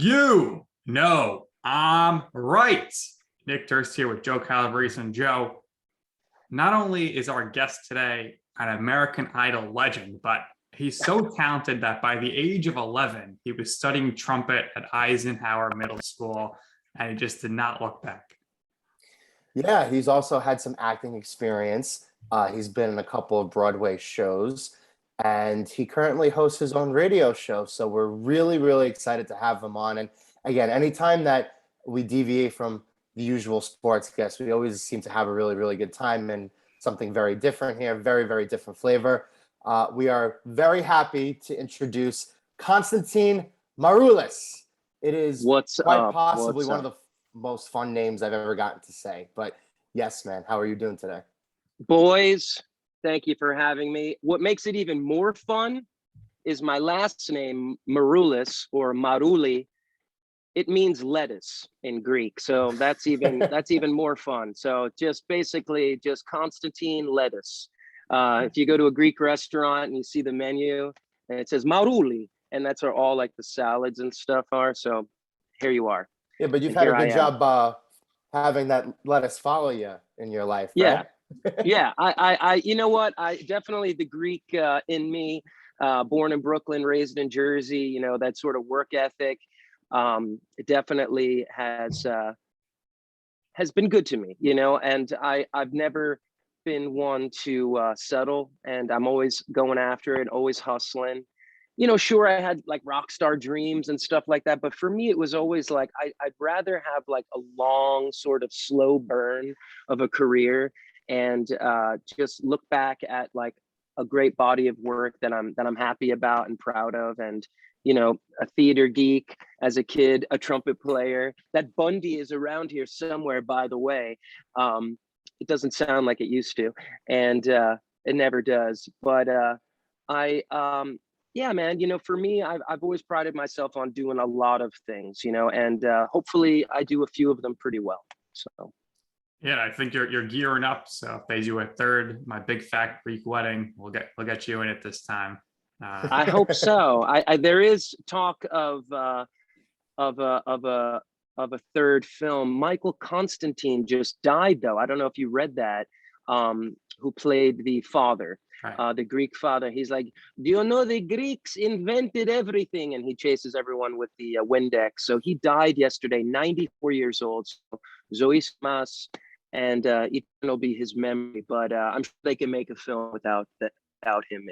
You know I'm right. Nick Durst here with Joe Calabrese. And Joe, not only is our guest today an American Idol legend, but he's so talented that by the age of 11, he was studying trumpet at Eisenhower Middle School, and he just did not look back. Yeah, he's also had some acting experience. He's been in a couple of Broadway shows, and he currently hosts his own radio show. So we're really, really excited to have him on. And again, anytime that we deviate from the usual sports guests, we always seem to have a really, really good time and something very different here, very, very different flavor. We are very happy to introduce Constantine Maroulis. It is quite possibly one of the most fun names I've ever gotten to say. But yes, man, how are you doing today? Boys, thank you for having me. What makes it even more fun is my last name, Maroulis or Marouli. It means lettuce in Greek. So that's even more fun. So just basically just Constantine lettuce. If you go to a Greek restaurant and you see the menu and it says Marouli, and that's where all like the salads and stuff are. So here you are. Yeah, but you've had a good job having that lettuce follow you in your life, right? Yeah. I you know what? I definitely the Greek in me, born in Brooklyn, raised in Jersey, you know, that sort of work ethic, it definitely has been good to me, you know, and I've never been one to settle, and I'm always going after it, always hustling. You know, sure, I had like rock star dreams and stuff like that, but for me, it was always like I'd rather have like a long, sort of slow burn of a career, and just look back at like a great body of work that I'm happy about and proud of, and you know, a theater geek as a kid, a trumpet player. That Bundy is around here somewhere, by the way. It doesn't sound like it used to, and it never does. But yeah, man, you know, for me, I've always prided myself on doing a lot of things, you know, and hopefully I do a few of them pretty well. So. Yeah, I think you're gearing up. So if they do a third, my big fat Greek wedding, we'll get you in it this time. I hope so. There is talk of a third film. Michael Constantine just died, though. I don't know if you read that. Who played the father, right. The Greek father? He's like, do you know the Greeks invented everything? And he chases everyone with the Windex. So he died yesterday, 94 years old. So Zois Mas, and eternal be his memory. But I'm sure they can make a film without him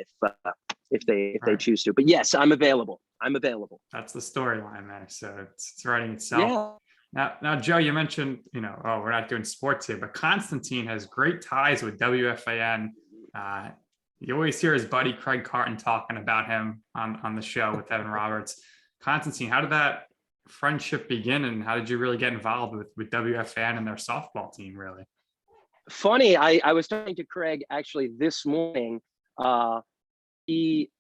if they choose to. But yes, I'm available. That's the storyline there. So it's writing itself. Yeah. Now, Joe, you mentioned, you know, we're not doing sports here, but Constantine has great ties with WFAN. You always hear his buddy Craig Carton talking about him on the show with Evan Roberts. Constantine, how did that friendship begin, and how did you really get involved with WFAN and their softball team, really? Funny, I was talking to Craig actually this morning. He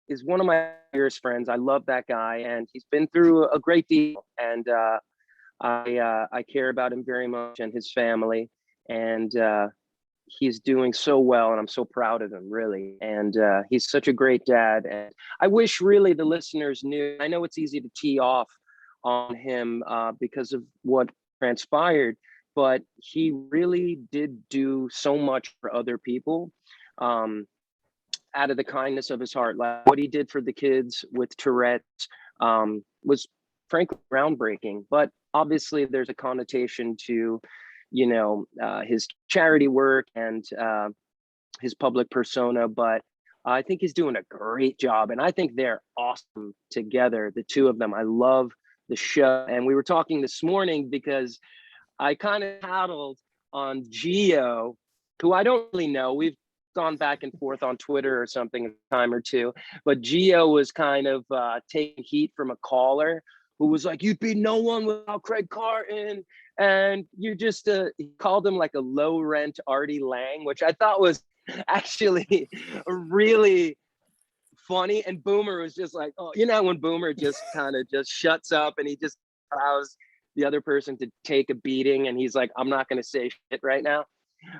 is one of my dearest friends. I love that guy, and he's been through a great deal, and I care about him very much and his family, and he's doing so well, and I'm so proud of him, really. And he's such a great dad, and I wish really the listeners knew. I know it's easy to tee off on him because of what transpired, but he really did do so much for other people. Out of the kindness of his heart, like what he did for the kids with Tourette's was frankly groundbreaking. But obviously there's a connotation to, you know, his charity work and his public persona, but I think he's doing a great job, and I think they're awesome together, the two of them. I love the show, and we were talking this morning because I kind of tattled on Gio, who I don't really know. We've gone back and forth on Twitter or something a time or two, but Gio was kind of taking heat from a caller who was like, you'd be no one without Craig Carton, and you just he called him like a low rent Artie Lang, which I thought was actually really funny. And Boomer was just like, oh, you know, when Boomer just kind of just shuts up and he just allows the other person to take a beating, and he's like, I'm not going to say shit right now.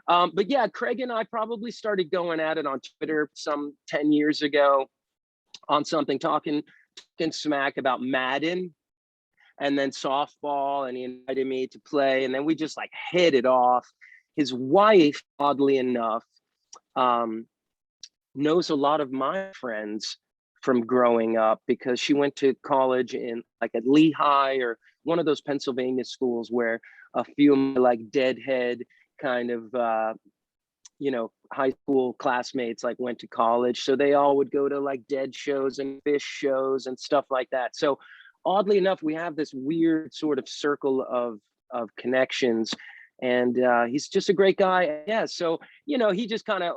But yeah, Craig and I probably started going at it on Twitter some 10 years ago on something, talking smack about Madden. and then softball, and he invited me to play, and then we just like hit it off. His wife, oddly enough, knows a lot of my friends from growing up because she went to college in like at Lehigh or one of those Pennsylvania schools where a few of my like deadhead kind of high school classmates like went to college. So they all would go to like Dead shows and Fish shows and stuff like that. So oddly enough, we have this weird sort of circle of connections, and he's just a great guy. Yeah. So, he just kind of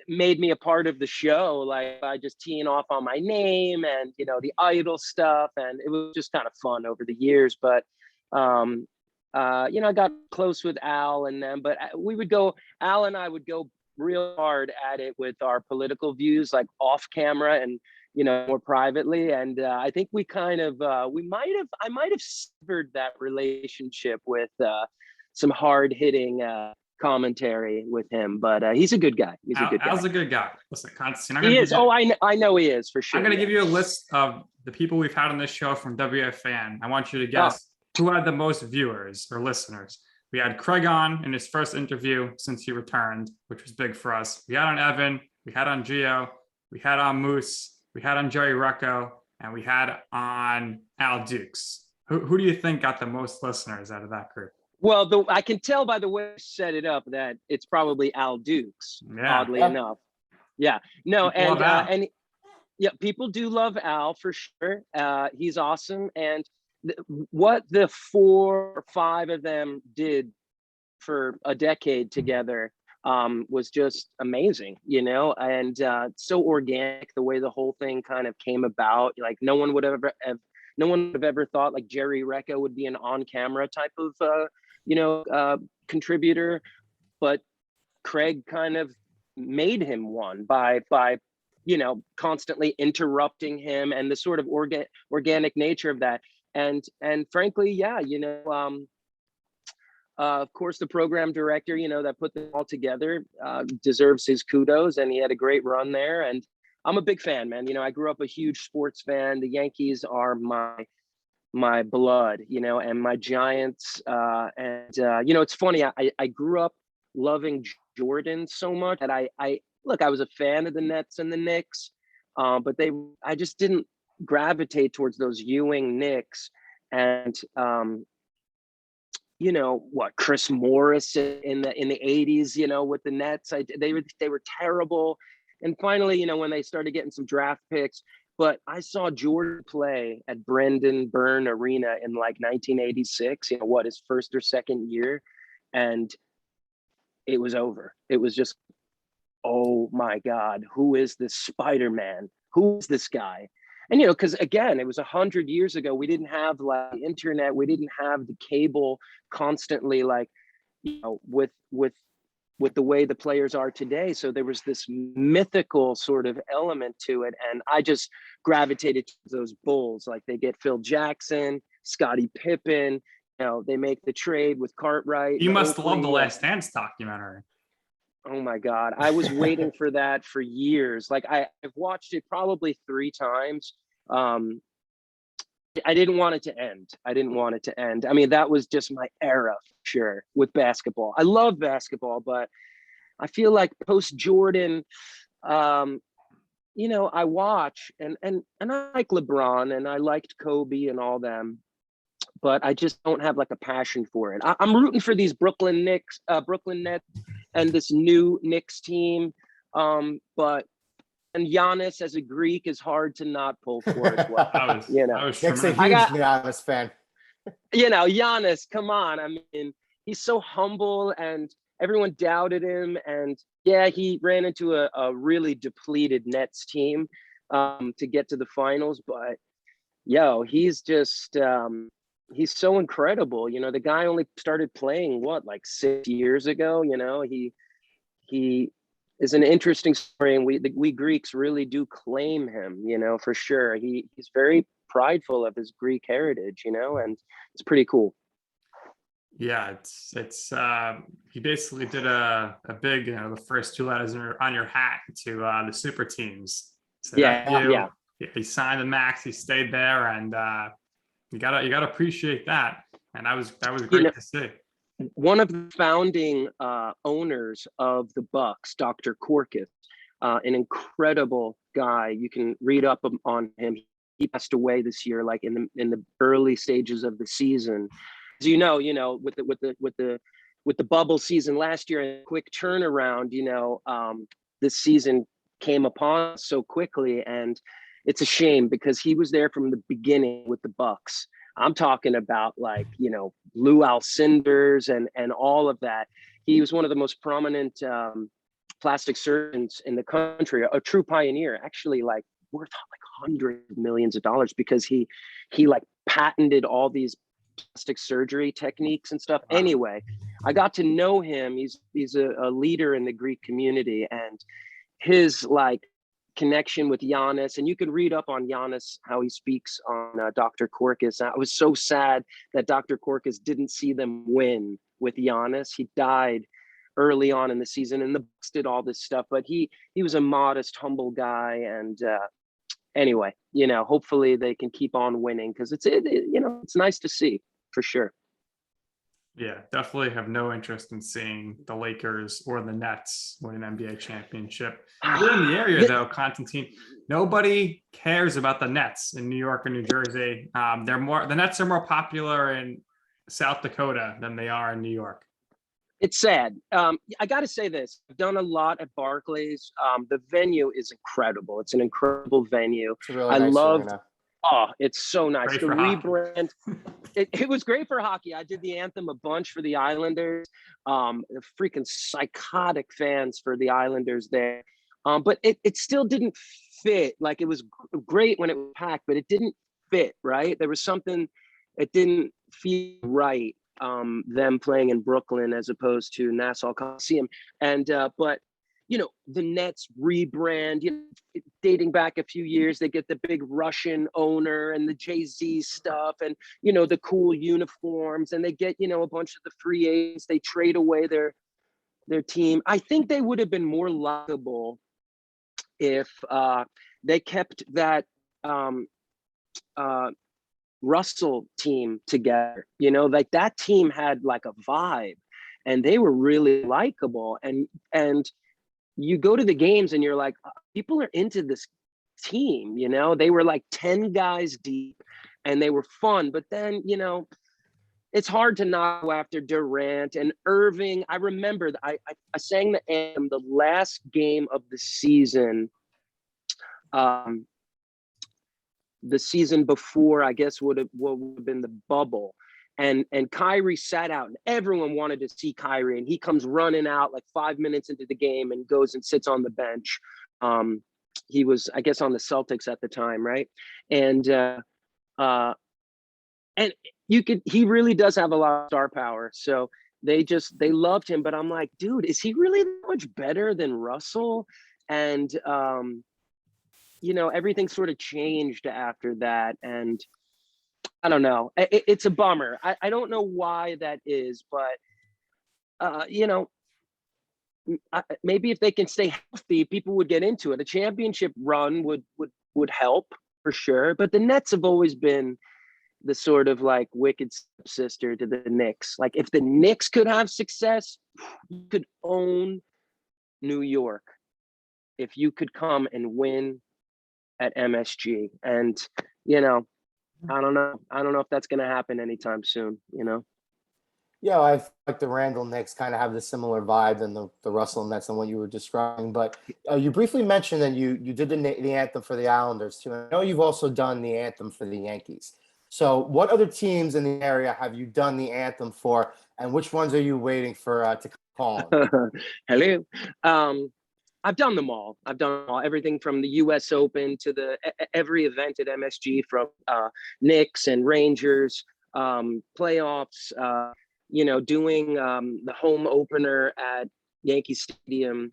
made me a part of the show, like by just teeing off on my name and, the Idol stuff. And it was just kind of fun over the years. But, I got close with Al and them, but Al and I would go real hard at it with our political views, like off camera and, more privately. And I think we kind of, I might have severed that relationship with some hard hitting commentary with him, but he's a good guy. Al's a good guy. Listen, Constantine, he is. I know he is for sure. I'm going to give you a list of the people we've had on this show from WFAN. I want you to guess who had the most viewers or listeners. We had Craig on in his first interview since he returned, which was big for us. We had on Evan, we had on Gio, we had on Moose, we had on Jerry Recco, and we had on Al Dukes. Who do you think got the most listeners out of that group? Well, I can tell by the way you set it up that it's probably Al Dukes, oddly enough. Yeah. No, and yeah, people do love Al for sure. He's awesome. And what the 4 or 5 of them did for a decade together was just amazing, and so organic the way the whole thing kind of came about. Like no one would have ever thought like Jerry Recco would be an on-camera type of contributor, but Craig kind of made him one by constantly interrupting him and the sort of organic nature of that. And frankly, yeah, of course, the program director, that put them all together deserves his kudos, and he had a great run there. And I'm a big fan, man. I grew up a huge sports fan. The Yankees are my blood, and my Giants. It's funny. I grew up loving Jordan so much that I was a fan of the Nets and the Knicks, but I just didn't gravitate towards those Ewing Knicks. And Chris Morris in the 80s, with the Nets, they were terrible. And finally, when they started getting some draft picks, but I saw Jordan play at Brendan Byrne Arena in like 1986, his first or second year. And it was over. It was just, oh my God, who is this Spider-Man? Who is this guy? And, because again, it was 100 years ago. We didn't have like the internet. We didn't have the cable constantly, like, with the way the players are today. So there was this mythical sort of element to it. And I just gravitated to those Bulls. Like they get Phil Jackson, Scottie Pippen, they make the trade with Cartwright. You must love the Last Dance documentary. Oh my God. I was waiting for that for years. Like I've watched it probably 3 times. I didn't want it to end. I mean, that was just my era, for sure, with basketball. I love basketball, but I feel like post Jordan, I watch and I like LeBron and I liked Kobe and all them, but I just don't have like a passion for it. I'm rooting for these Brooklyn Nets, and this new Knicks team, and Giannis as a Greek is hard to not pull for as well. Nick's a huge Giannis fan. Giannis, come on. I mean, he's so humble and everyone doubted him. And yeah, he ran into a really depleted Nets team to get to the finals. But he's just, he's so incredible. The guy only started playing, like 6 years ago? He is an interesting story, and we Greeks really do claim him, for sure. He's very prideful of his Greek heritage, and it's pretty cool. Yeah, it's he basically did a big, the first 2 letters on your hat to the super teams. So yeah. He signed the max, he stayed there, and you gotta appreciate that. And that was great to see. One of the founding owners of the Bucks, Dr. Corkus, an incredible guy. You can read up on him. He passed away this year, like in the early stages of the season. As you know, with the bubble season last year and quick turnaround, this season came upon us so quickly, and it's a shame because he was there from the beginning with the Bucks. I'm talking about Lou Alcindors and all of that. He was one of the most prominent plastic surgeons in the country, a true pioneer, actually worth like hundreds of millions of dollars because he patented all these plastic surgery techniques and stuff. Wow. Anyway, I got to know him. He's a leader in the Greek community, and his connection with Giannis, and you can read up on Giannis, how he speaks on Dr. Corkus. I was so sad that Dr. Corkus didn't see them win with Giannis. He died early on in the season, and the Bucks did all this stuff, but he was a modest, humble guy. And anyway, hopefully they can keep on winning because it's nice to see for sure. Yeah, definitely have no interest in seeing the Lakers or the Nets win an NBA championship. Here in the area, though, Constantine, nobody cares about the Nets in New York or New Jersey. The Nets are more popular in South Dakota than they are in New York. It's sad. I got to say this. I've done a lot at Barclays. The venue is incredible. It's an incredible venue. It's a really nice arena. Oh, it's so nice. Great the rebrand. It was great for hockey. I did the anthem a bunch for the Islanders. Freaking psychotic fans for the Islanders there. But it still didn't fit. It was great when it was packed, but it didn't fit, right? There was something, it didn't feel right. Them playing in Brooklyn as opposed to Nassau Coliseum. And but the Nets rebrand, dating back a few years, they get the big Russian owner and the Jay-Z stuff and the cool uniforms, and they get a bunch of the free agents. They trade away their team. I think they would have been more likable if they kept that Russell team together. That team had a vibe, and they were really likable. And you go to the games and you're like, people are into this team. They were 10 guys deep, and they were fun. But then it's hard to not go after Durant and Irving. I remember I sang the anthem the last game of the season. The season before, I guess, would have been the bubble. And Kyrie sat out, and everyone wanted to see Kyrie. And he comes running out 5 minutes into the game and goes and sits on the bench. He was, I guess, on the Celtics at the time, right? And he really does have a lot of star power. So they loved him. But I'm like, dude, is he really that much better than Russell? And everything sort of changed after that. And I don't know. It's a bummer. I don't know why that is, but maybe if they can stay healthy, people would get into it. A championship run would help for sure. But the Nets have always been the sort of wicked sister to the Knicks. If the Knicks could have success, you could own New York if you could come and win at MSG. And I don't know if that's going to happen anytime soon. Yeah, I feel like the Randall Knicks kind of have the similar vibe than the Russell Nets and what you were describing. But you briefly mentioned that you did the anthem for the Islanders too. I know you've also done the anthem for the Yankees. So what other teams in the area have you done the anthem for, and which ones are you waiting for to call on? Hello. I've done them all. Everything from the U.S. Open to every event at MSG, from Knicks and Rangers, playoffs, doing the home opener at Yankee Stadium.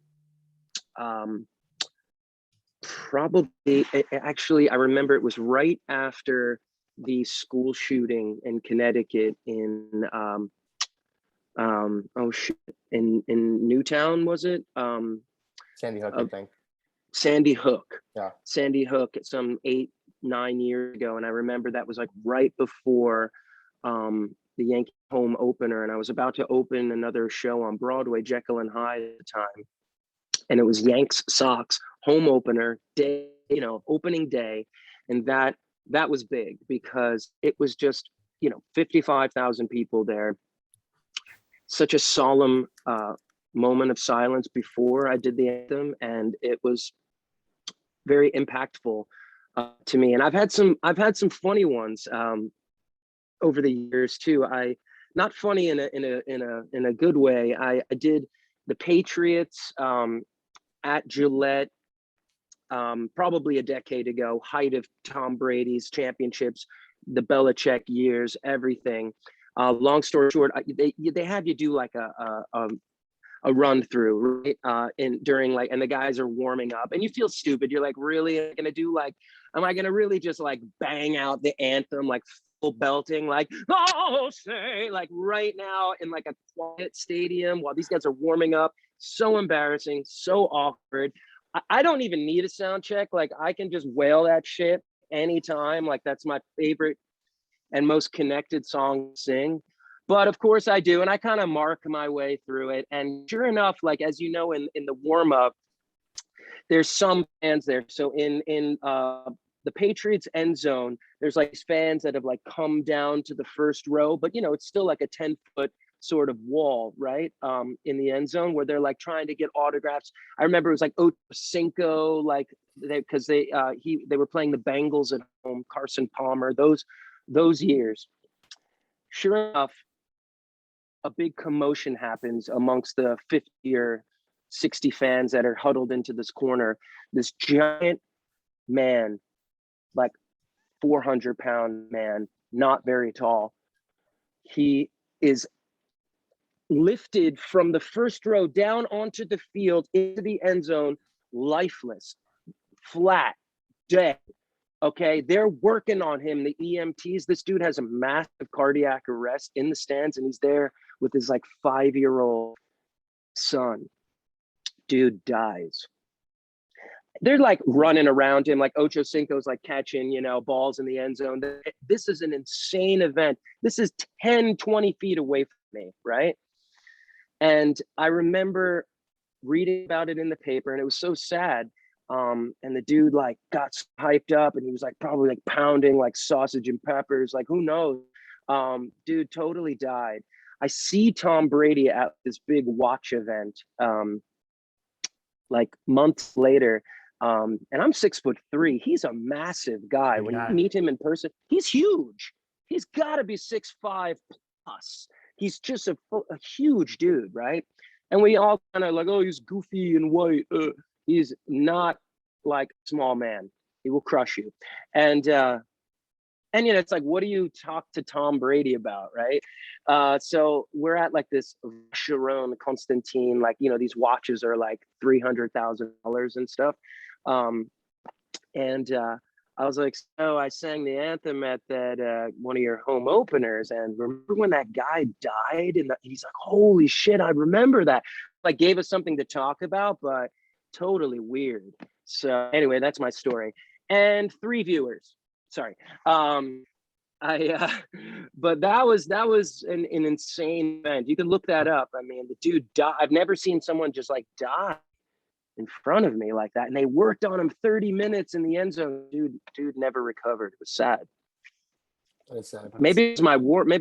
Actually, I remember it was right after the school shooting in Connecticut in Newtown, was it? Sandy Hook, I think. Sandy Hook. Yeah. Sandy Hook, some 8 9 years ago, and I remember that was like right before the Yankee home opener, and I was about to open another show on Broadway, Jekyll and Hyde at the time, and it was Yanks Sox home opener day, opening day, and that was big because it was just 55,000 people there. Such a solemn moment of silence before I did the anthem, and it was very impactful to me. And I've had some funny ones over the years too. Not funny in a good way. I did the Patriots at Gillette probably a decade ago, height of Tom Brady's championships, the Belichick years, everything. Long story short, they have you do like a run through, right? During like, and the guys are warming up, and you feel stupid. You're like, really? Am I gonna really just like bang out the anthem, like full belting, like, oh, say, like right now in like a quiet stadium while these guys are warming up? So embarrassing, so awkward. I don't even need a sound check. Like, I can just wail that shit anytime. Like, that's my favorite and most connected song to sing. But of course I do. And I kind of mark my way through it. And sure enough, like, as you know, in the warm up, there's some fans there. So in the Patriots end zone, there's like fans that have like come down to the first row, but it's still like a 10-foot sort of wall, right? In the end zone where they're like trying to get autographs. I remember it was like Ocho Cinco, like because they were playing the Bengals at home, Carson Palmer, those years. Sure enough, a big commotion happens amongst the 50 or 60 fans that are huddled into this corner. This giant man, like 400-pound man, not very tall. He is lifted from the first row down onto the field into the end zone, lifeless, flat, dead. Okay, they're working on him, the EMTs. This dude has a massive cardiac arrest in the stands, and he's there with his like 5-year-old son. Dude dies. They're like running around him, like Ocho Cinco's like catching, balls in the end zone. This is an insane event. This is 10, 20 feet away from me, right? And I remember reading about it in the paper, and it was so sad. And the dude like got hyped up, and he was like probably like pounding like sausage and peppers, like who knows. Dude totally died. I see Tom Brady at this big watch event like months later, and I'm 6'3". He's a massive guy. When you meet him in person, he's huge. He's got to be 6'5" plus. He's just a huge dude, right? And we all kind of like, oh, he's goofy and white. He's not like a small man. He will crush you. And it's like, what do you talk to Tom Brady about, right? So we're at like this Sharon Constantine, like, these watches are like $300,000 and stuff. I was like, so I sang the anthem at that one of your home openers, and remember when that guy died? And he's like, holy shit, I remember that. Like, gave us something to talk about, but totally weird. So anyway, that's my story. And 3 viewers. Sorry. But that was an insane event. You can look that up. I mean, the dude died. I've never seen someone just like die in front of me like that. And they worked on him 30 minutes in the end zone. Dude never recovered. It was sad. That's sad. Maybe it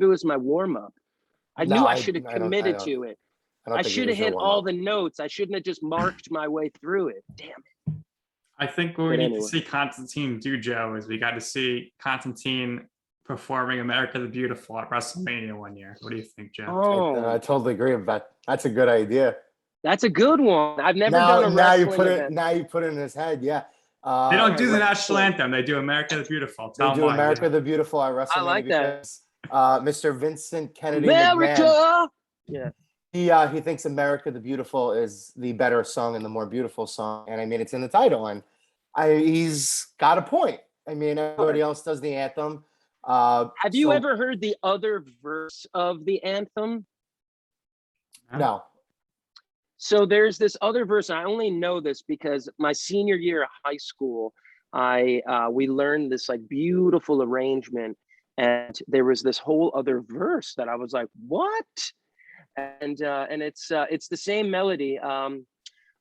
was my warm up. I knew I should have committed to it. I should have hit all the notes. I shouldn't have just marked my way through it. Damn it. I think what we need to see Constantine do, Joe, is we got to see Constantine performing America the Beautiful at WrestleMania one year. What do you think, Joe? Oh, I totally agree with that. That's a good idea. That's a good one. I've never done a wrestling event. Now you put it in his head. Yeah. They don't do the national anthem. They do America the Beautiful. They do America the Beautiful at WrestleMania. I like that. Mr. Vincent Kennedy America. McMahon, he thinks America the Beautiful is the better song and the more beautiful song. And I mean, it's in the title, and he's got a point. I mean, everybody else does the anthem. Have you ever heard the other verse of the anthem? No. So there's this other verse, and I only know this because my senior year of high school, we learned this like beautiful arrangement, and there was this whole other verse that I was like, what? And it's the same melody.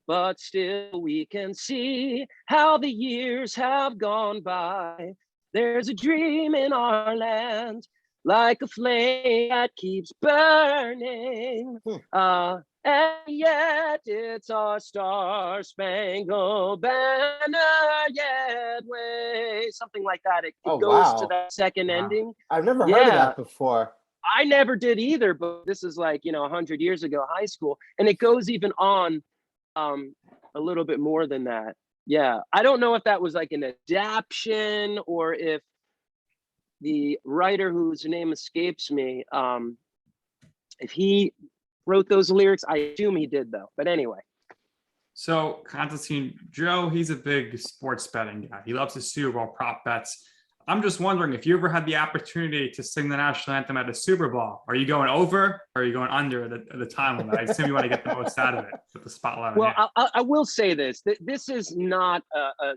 But still we can see how the years have gone by. There's a dream in our land, like a flame that keeps burning. And yet it's our star-spangled banner yet waves. Something like that. It goes to that second ending. I've never heard of that before. I never did either, but this is like, 100 years ago, high school. And it goes even on a little bit more than that. Yeah. I don't know if that was like an adaptation or if the writer whose name escapes me, if he wrote those lyrics. I assume he did though, but anyway. So Constantine, Joe, he's a big sports betting guy. He loves the Super Bowl prop bets. I'm just wondering if you ever had the opportunity to sing the national anthem at a Super Bowl. Are you going over or are you going under the time limit? I assume you want to get the most out of it with the spotlight. Well, I will say this. This is not a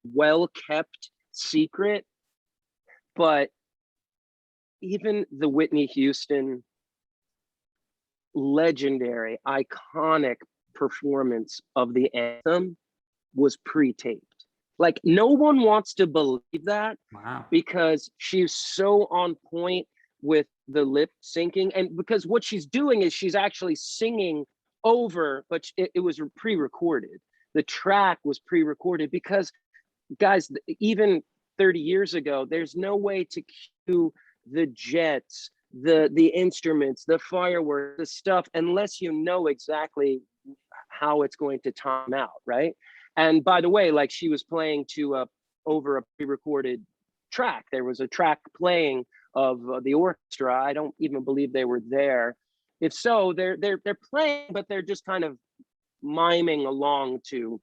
well-kept secret, but even the Whitney Houston legendary, iconic performance of the anthem was pre-taped. Like, no one wants to believe that. Wow. Because she's so on point with the lip syncing, and because what she's doing is she's actually singing over, but it was pre-recorded. The track was pre-recorded because, guys, even 30 years ago, there's no way to cue the jets, the instruments, the fireworks, the stuff, unless you know exactly how it's going to time out, right? And by the way, like, she was playing to over a pre-recorded track. There was a track playing of the orchestra. I don't even believe they were there. If so, they're playing, but they're just kind of miming along to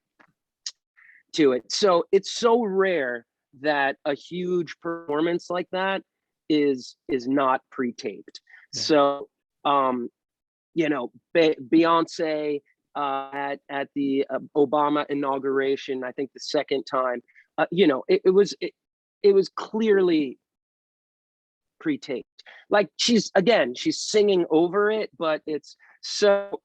it. So it's so rare that a huge performance like that is not pre-taped. Yeah. So Beyonce at the Obama inauguration, I think the second time, it was clearly pre-taped. Like, she's singing over it, but it's so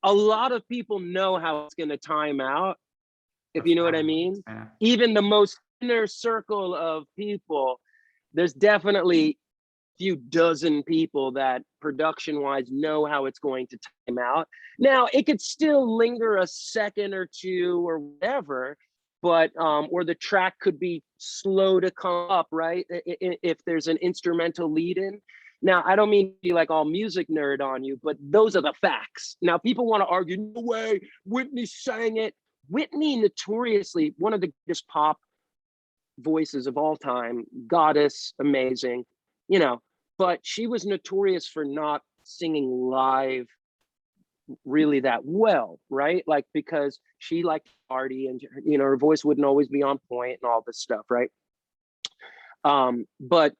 a lot of people know how it's going to time out, if you know what I mean. Yeah. Even the most inner circle of people, there's definitely few dozen people that production wise know how it's going to time out. Now, it could still linger a second or two or whatever, but or the track could be slow to come up, right? If there's an instrumental lead in. Now, I don't mean to be like all music nerd on you, but those are the facts. Now, people want to argue, no way, Whitney sang it. Whitney, notoriously one of the greatest pop voices of all time, goddess, amazing, but she was notorious for not singing live really that well, right? Like, because she liked to party and, her voice wouldn't always be on point and all this stuff, right? But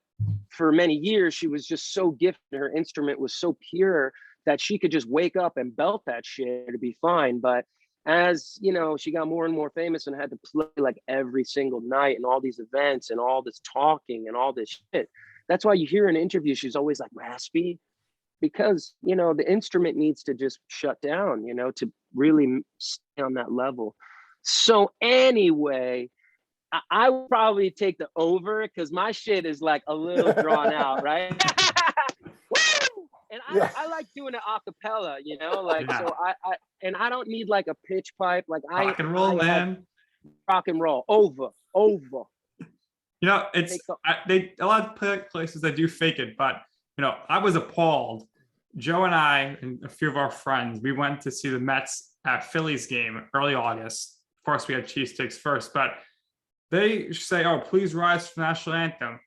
for many years, she was just so gifted. Her instrument was so pure that she could just wake up and belt that shit to be fine. But as, she got more and more famous and had to play like every single night and all these events and all this talking and all this shit, that's why you hear in interviews, she's always like raspy, because, the instrument needs to just shut down, to really stay on that level. So anyway, I would probably take the over because my shit is like a little drawn out, right? And I like doing it a cappella, so I don't need like a pitch pipe. Like, rock and roll, man. Rock and roll, over. It's a lot of places that do fake it, but I was appalled. Joe and I and a few of our friends, we went to see the Mets at Phillies game early August. Of course, we had cheesesteaks first, but they say, "Oh, please rise to the national anthem."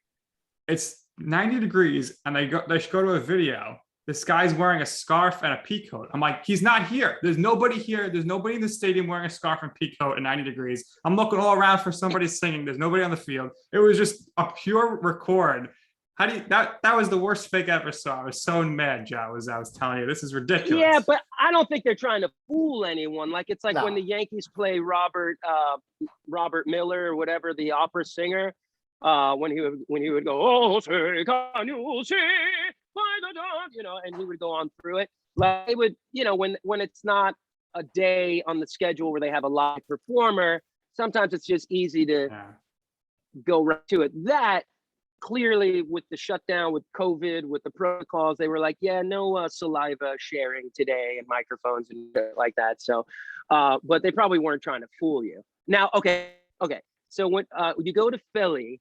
It's 90 degrees, and they go to a video. This guy's wearing a scarf and a pea coat. I'm like, he's not here. There's nobody here. There's nobody in the stadium wearing a scarf and pea coat at 90 degrees. I'm looking all around for somebody singing. There's nobody on the field. It was just a pure record. How do you that was the worst fake I ever saw. I was so mad, Joe. I was telling you, this is ridiculous. Yeah, but I don't think they're trying to fool anyone. Like it's like No. when the Yankees play Robert Miller or whatever, the opera singer, when he would go, oh, say, can you see by the dawn, you know, and he would go on through it. Like they would, you know, when it's not a day on the schedule where they have a live performer, sometimes it's just easy to go right to it. That clearly with the shutdown, with COVID, with the protocols, they were like, yeah, no saliva sharing today and microphones and like that. So, but they probably weren't trying to fool you. Now, okay. So when you go to Philly,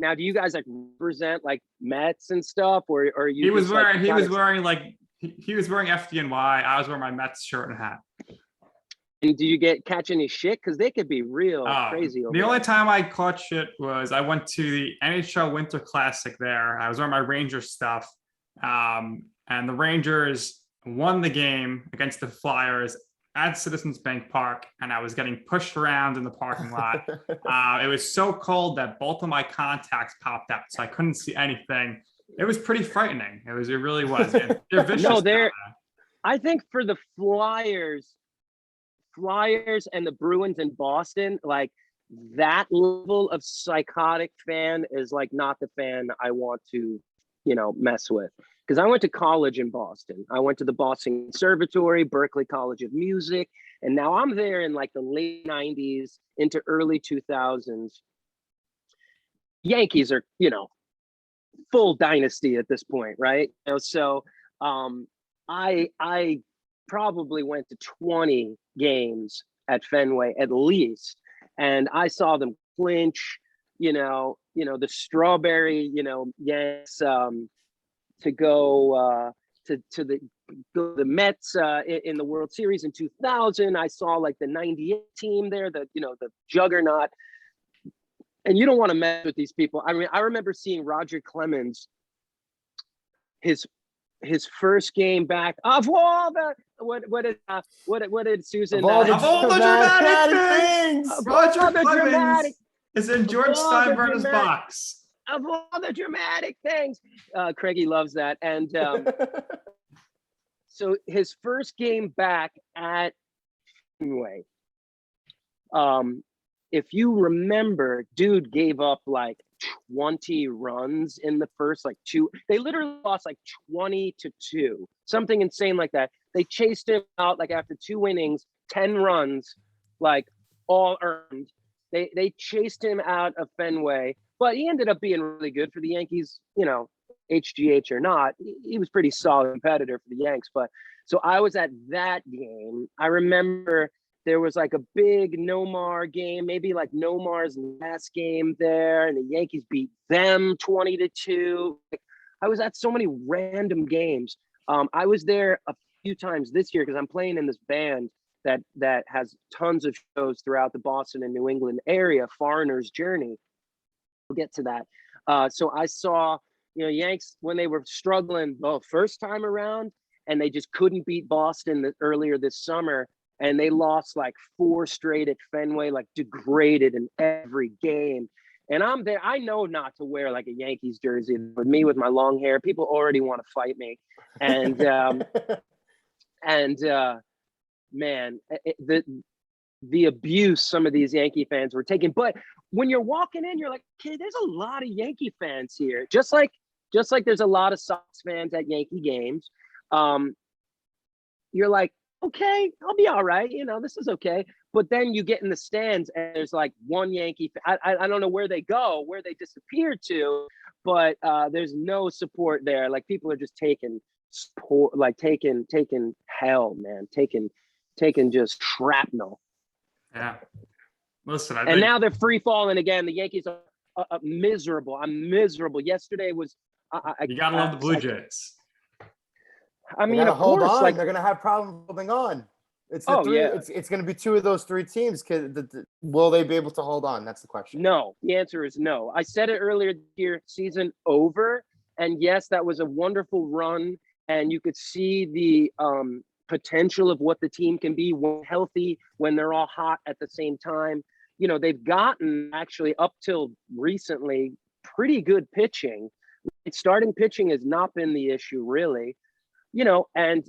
now do you guys like represent like Mets and stuff, or you? He was wearing FDNY. I was wearing my Mets shirt and hat. And do you catch any shit? Because they could be real crazy. The only time I caught shit was I went to the NHL Winter Classic there. I was wearing my Rangers stuff. And the Rangers won the game against the Flyers at Citizens Bank Park. And I was getting pushed around in the parking lot. It was so cold that both of my contacts popped out. So I couldn't see anything. It was pretty frightening. It really was. And they're vicious. No, I think for the Flyers and the Bruins in Boston, like that level of psychotic fan is like not the fan I want to, you know, mess with. Because I went to college in Boston. I went to the Boston Conservatory, Berklee College of Music, and now I'm there in like the late 90s into early 2000s. Yankees are, you know, full dynasty at this point, right? You know, so I probably went to 20 games at Fenway at least, and I saw them clinch, you know, the strawberry, you know, Yanks to go to the Mets in the World Series in 2000. I saw like the 98 team there, the juggernaut. And you don't want to mess with these people. I mean, I remember seeing Roger Clemens, his first game back of all the what did Susan? Of all the dramatic things. Roger Clemens is in George Steinbrenner's box. Of all the dramatic things, Craigie loves that. And so his first game back at Fenway, if you remember, dude gave up like 20 runs in the first like two. They literally lost like 20-2, something insane like that. They chased him out like after 2 innings, 10 runs, like all earned. They chased him out of Fenway, but he ended up being really good for the Yankees, you know, HGH or not. He was pretty solid competitor for the Yanks. But so I was at that game. I remember there was like a big Nomar game, maybe like Nomar's last game there, and the Yankees beat them 20-2. I was at so many random games. I was there a few times this year because I'm playing in this band that has tons of shows throughout the Boston and New England area, Foreigner's Journey. We'll get to that. So I saw, you know, Yanks when they were struggling the first time around, and they just couldn't beat Boston earlier this summer. And they lost like 4 straight at Fenway, like degraded in every game. And I'm there. I know not to wear like a Yankees jersey. With me, with my long hair, people already want to fight me. And man, the abuse some of these Yankee fans were taking. But when you're walking in, you're like, okay, there's a lot of Yankee fans here. Just like there's a lot of Sox fans at Yankee games. You're like, okay, I'll be all right. You know, this is okay. But then you get in the stands and there's like one Yankee. I don't know where they go, where they disappear to, but there's no support there. Like people are just taking support, like taking hell, man, taking just shrapnel. Yeah. Listen, and now they're free falling again. The Yankees are miserable. I'm miserable. Yesterday was. You gotta love the Blue Jays. I mean, of hold course, on. like They're gonna have problems holding on. It's gonna be 2 of those 3 teams. Will they be able to hold on? That's the question. No, the answer is no. I said it earlier this year, season over, and yes, that was a wonderful run, and you could see the potential of what the team can be when healthy, when they're all hot at the same time. You know, they've gotten actually up till recently pretty good pitching. starting pitching has not been the issue really, you know, and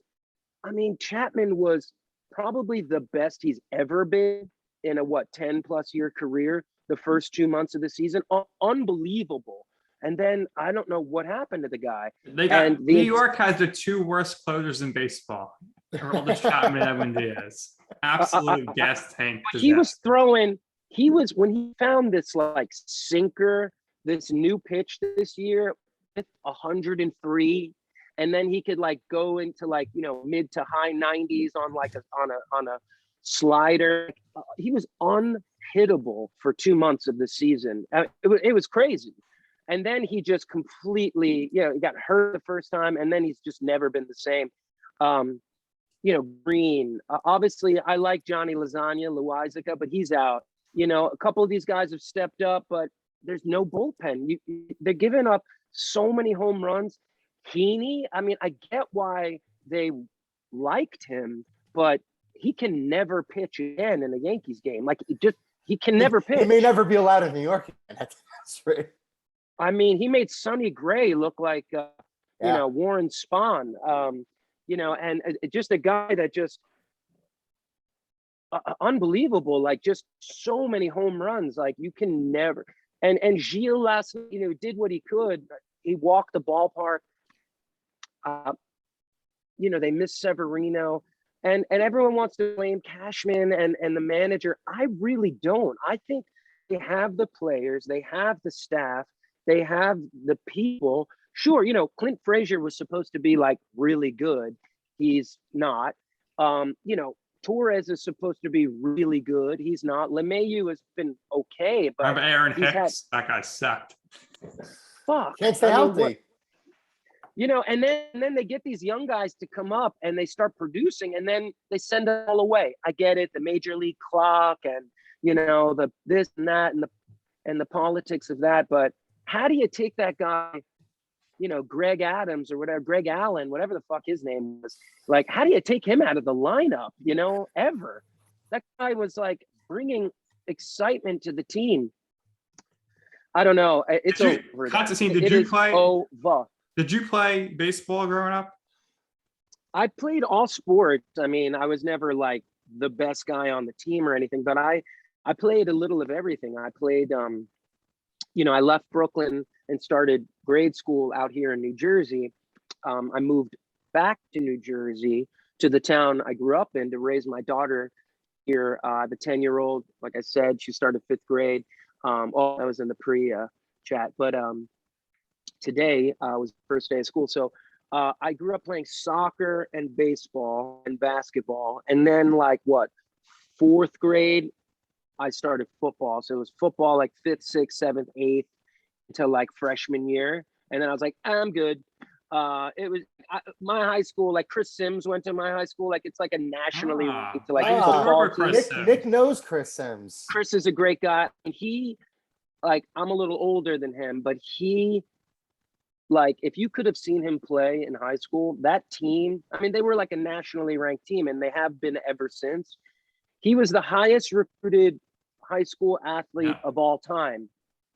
I mean, Chapman was probably the best he's ever been in a 10 plus year career. The first 2 months of the season, unbelievable. And then I don't know what happened to the guy. New York has the 2 worst closers in baseball. Aroldis Chapman and Edwin Diaz. Absolute gas tank disaster. When he found this like sinker, this new pitch this year with 103, and then he could like go into like, you know, mid to high 90s on like on a slider. He was unhittable for 2 months of the season. It was crazy. And then he just completely, you know, he got hurt the first time, and then he's just never been the same. You know, Green, obviously I like Johnny Loizica, but he's out. You know, a couple of these guys have stepped up, but there's no bullpen. They're giving up so many home runs. Heaney, I mean, I get why they liked him, but he can never pitch again in a Yankees game. Like, he can never pitch. He may never be allowed in New York again. That's right. I mean, he made Sonny Gray look like, you know, Warren Spahn. You know, and just a guy that just unbelievable, like just so many home runs, like you can never. And Gilles last night, you know, did what he could. He walked the ballpark. You know, they missed Severino, and everyone wants to blame Cashman and the manager. I really don't. I think they have the players, they have the staff, they have the people. Sure, you know, Clint Frazier was supposed to be like really good. He's not. You know, Torres is supposed to be really good. He's not. LeMahieu has been okay, but remember Aaron Hicks? That guy sucked. Fuck. Can't stay healthy. You know, and then they get these young guys to come up and they start producing, and then they send it all away. I get it, the major league clock, and you know, the this and that, and the politics of that. But how do you take that guy, you know, Greg Adams or whatever, Greg Allen, whatever the fuck his name was? Like, how do you take him out of the lineup, you know, ever? That guy was like bringing excitement to the team. I don't know. It's over. Constantine, did you play baseball growing up? I played all sports. I mean, I was never like the best guy on the team or anything, but I played a little of everything. I played, you know, I left Brooklyn and started grade school out here in New Jersey. I moved back to New Jersey, to the town I grew up in, to raise my daughter here. The 10-year-old, like I said, she started 5th grade. I was in the pre-chat, but today was the first day of school. So I grew up playing soccer and baseball and basketball. And then like 4th grade, I started football. So it was football like 5th, 6th, 7th, 8th until like freshman year. And then I was like, I'm good. It was my high school, like Chris Sims went to my high school. Like it's like a nationally ranked like football team. Nick knows Chris Sims. Chris is a great guy. And he, like, I'm a little older than him, but he, like, if you could have seen him play in high school, that team, I mean, they were like a nationally ranked team, and they have been ever since. He was the highest recruited high school athlete of all time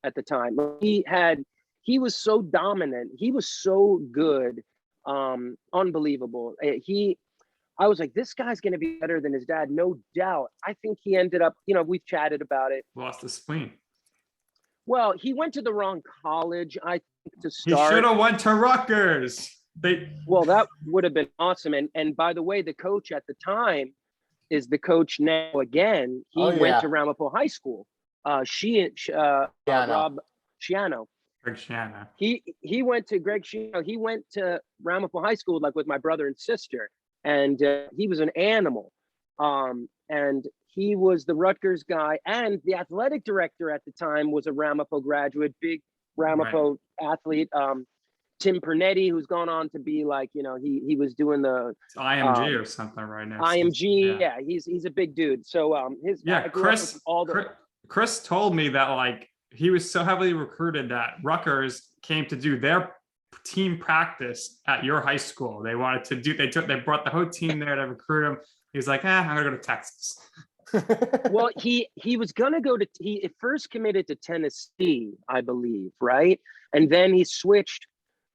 at the time. He was so dominant. He was so good. Unbelievable. I was like, this guy's going to be better than his dad. No doubt. I think he ended up, you know, we've chatted about it. Lost the spleen. Well, he went to the wrong college, I think, to start. He should have went to Rutgers. Well, that would have been awesome. And by the way, the coach at the time is the coach now again. He went to Ramapo High School. Rob Schiano. Greg Schiano. He went to Greg Schiano. He went to Ramapo High School like with my brother and sister, and he was an animal. And he was the Rutgers guy, and the athletic director at the time was a Ramapo graduate, big Ramapo athlete. Tim Pernetti, who's gone on to be like, you know, he was doing the IMG or something right now. IMG, yeah, he's a big dude. So Chris told me that like he was so heavily recruited that Rutgers came to do their team practice at your high school. They wanted to do, they brought the whole team there to recruit him. He was like, I'm gonna go to Texas. Well, he was gonna go to, he first committed to Tennessee, I believe, right? And then he switched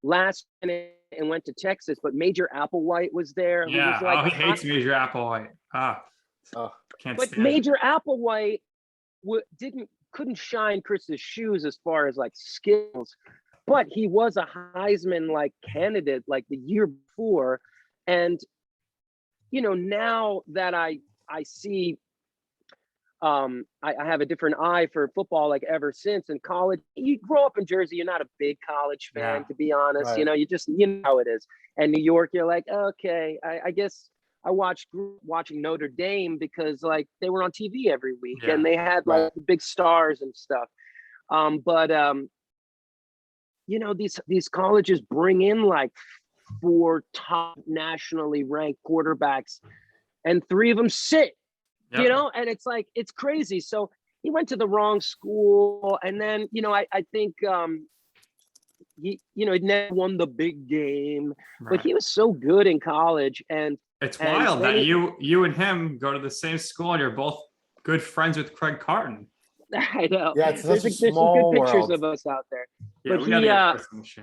last minute and went to Texas, but Major Applewhite was there. Who Yeah. was like, He hates Major Applewhite. Can't but stand Major Applewhite couldn't shine Chris's shoes as far as like skills, but he was a Heisman like candidate like the year before. And now that I see, I have a different eye for football like ever since. In college, you grow up in Jersey, you're not a big college fan, to be honest. Right. You know how it is. And New York, you're like, okay, I guess I watching Notre Dame because like they were on TV every week and they had like the big stars and stuff. These colleges bring in like 4 top nationally ranked quarterbacks and 3 of them sit. Yep. And it's like, it's crazy. So he went to the wrong school. And then, I think he never won the big game, but he was so good in college. And it's wild that you and him go to the same school and you're both good friends with Craig Carton. I know. Yeah, it's there's some good pictures of us out there. Yeah, but we gotta get Chris on the show.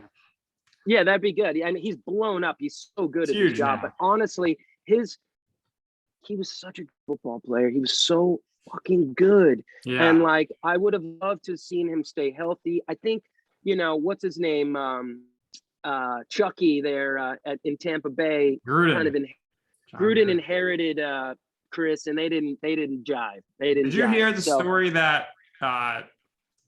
Yeah, that'd be good. I mean, he's blown up. He's so good at his job. Now. But honestly, he was such a football player. He was so fucking good. Yeah. And like, I would have loved to have seen him stay healthy. I think, what's his name? Chucky there in Tampa Bay. Gruden. Gruden inherited Chris, and they didn't jive. Did you hear the story that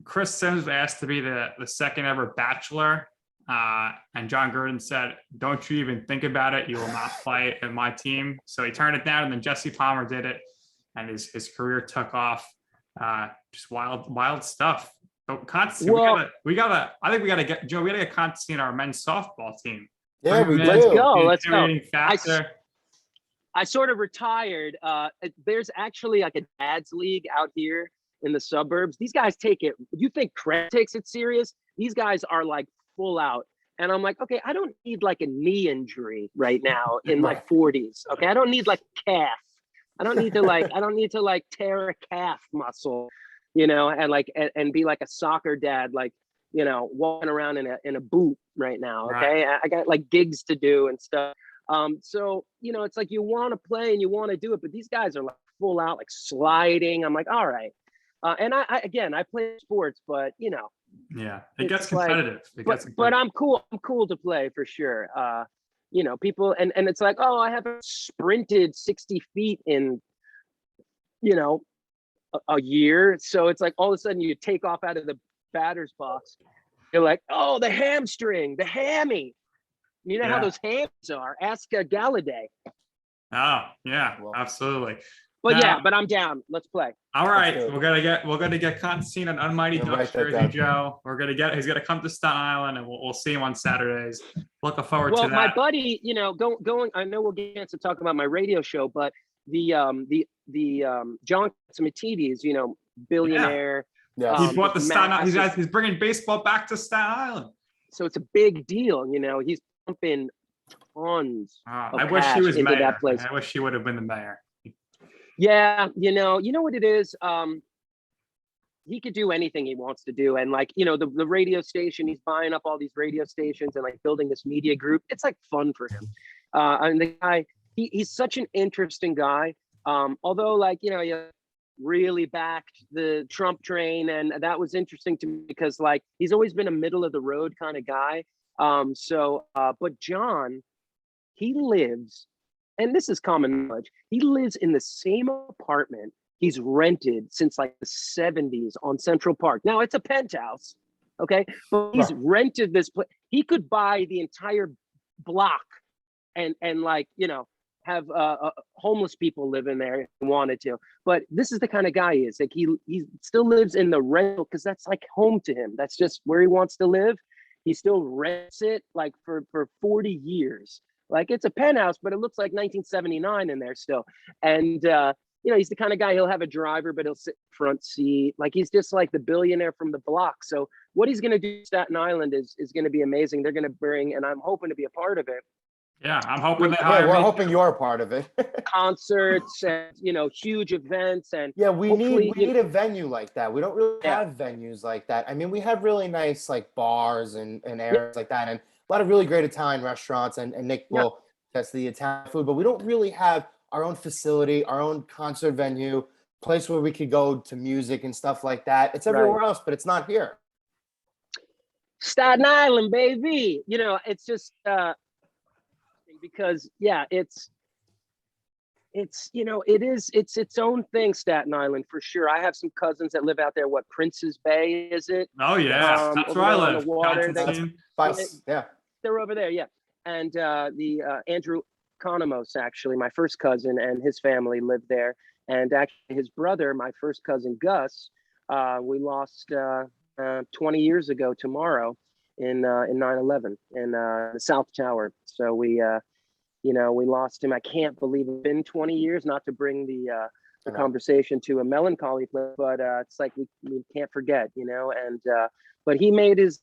Chris Sims was asked to be the second ever Bachelor? And John Gruden said, "Don't you even think about it. You will not play in my team." So he turned it down, and then Jesse Palmer did it, and his career took off. Just wild stuff. But Constantine, we gotta get Joe. We gotta get Constantine our men's softball team. Yeah, we do. Let's go. Factor. I sort of retired. There's actually like a dad's league out here in the suburbs. These guys take it. You think Craig takes it serious? These guys are like full out. And I'm like, okay, I don't need like a knee injury right now in my 40s. Okay. I don't need like calf. I don't need to tear a calf muscle, and be like a soccer dad, like, walking around in a boot right now. Okay. Right. I got like gigs to do and stuff. So, it's like you want to play and you want to do it, but these guys are like full out, like sliding. I'm like, all right. And I play sports, but yeah, it gets competitive. But I'm cool. I'm cool to play for sure. People and it's like, oh, I haven't sprinted 60 feet in, a year. So it's like all of a sudden you take off out of the batter's box. You're like, oh, the hamstring, the hammy. You know how those hams are. Ask Galladay. Oh yeah, absolutely. But I'm down. Let's play. All right, we're gonna get Constantine an Unmighty Ducks jersey, Joe. He's gonna come to Staten Island, and we'll see him on Saturdays. Looking forward to that. Well, my buddy, going. I know we'll get a chance to talk about my radio show, but the John Catsimatidis, billionaire. Yeah. He bought the Staten Island. He's bringing baseball back to Staten Island. So it's a big deal. He's pumping tons. I wish he was mayor. That place. I wish he would have been the mayor. Yeah, you know what it is. He could do anything he wants to do, and like the radio station, he's buying up all these radio stations and like building this media group. It's like fun for him. And the guy, he's such an interesting guy. Although like he really backed the Trump train, and that was interesting to me because like he's always been a middle of the road kind of guy. But John, he lives. And this is common knowledge. He lives in the same apartment he's rented since like the 70s on Central Park. Now it's a penthouse, okay? But he's rented this place. He could buy the entire block and like, have homeless people live in there if he wanted to. But this is the kind of guy he is. Like he still lives in the rental because that's like home to him. That's just where he wants to live. He still rents it like for 40 years. Like it's a penthouse, but it looks like 1979 in there still. And, he's the kind of guy, he'll have a driver, but he'll sit front seat. Like he's just like the billionaire from the block. So what he's going to do in Staten Island is going to be amazing. They're going to bring, and I'm hoping to be a part of it. Yeah, I'm hoping we're hoping you're a part of it. Concerts and, huge events. And yeah, we need a venue like that. We don't really have venues like that. I mean, we have really nice like bars and areas like that. And a lot of really great Italian restaurants, and Nick Yeah. will test the Italian food, but we don't really have our own facility, our own concert venue, place where we could go to music and stuff like that. It's everywhere else, but it's not here. Staten Island, baby. You know, it's just because it's you know, it's its own thing, Staten Island, for sure. I have some cousins that live out there. What, Prince's Bay is it? Oh yeah, that's over where I there on live. the water. Yeah. They're over there, yeah. And the Andrew Economos, actually, my first cousin, and his family lived there. And actually, his brother, my first cousin Gus, we lost 20 years ago tomorrow in 9/11 in the South Tower. So we lost him. I can't believe it's been 20 years. Not to bring the conversation to a melancholy place, but it's like we can't forget, you know. And but he made his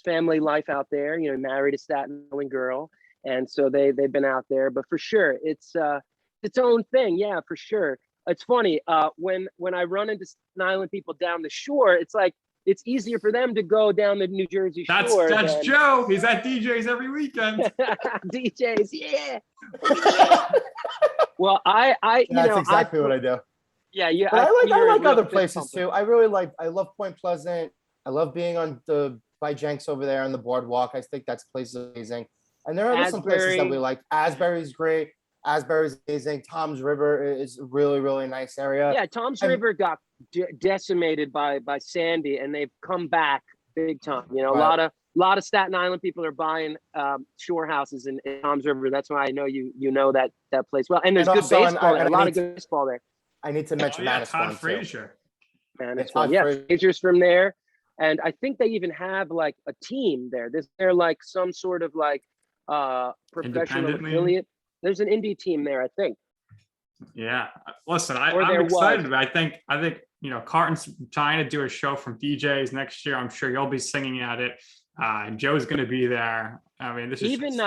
family life out there. You know, married a Staten Island girl, and so they've been out there. But for sure, it's its own thing. Yeah, for sure. It's funny when I run into Staten Island people down the shore. It's like it's easier for them to go down the New Jersey shore. That's Joe. He's at DJ's every weekend. DJ's, yeah. Well, That's exactly what I do. Yeah, yeah. But I like other places too. I love Point Pleasant. I love being by Jenks over there on the boardwalk. I think that place is amazing. And there are some places that we like. Asbury's great. Asbury's amazing. Tom's River is a really, really nice area. Yeah, Tom's River got decimated by Sandy, and they've come back big time. You know, a lot of Staten Island people are buying shore houses in Tom's River. That's why I know you know that place well. And there's good baseball there. A lot of good baseball there. I need to mention Todd Frazier. Frazier's from there. And I think they even have like a team there. They're like some sort of like professional affiliate. There's an indie team there, I think. Yeah, listen, I'm excited. I think you know, Carton's trying to do a show from DJs next year. I'm sure you'll be singing at it. Joe's going to be there. I mean, this is even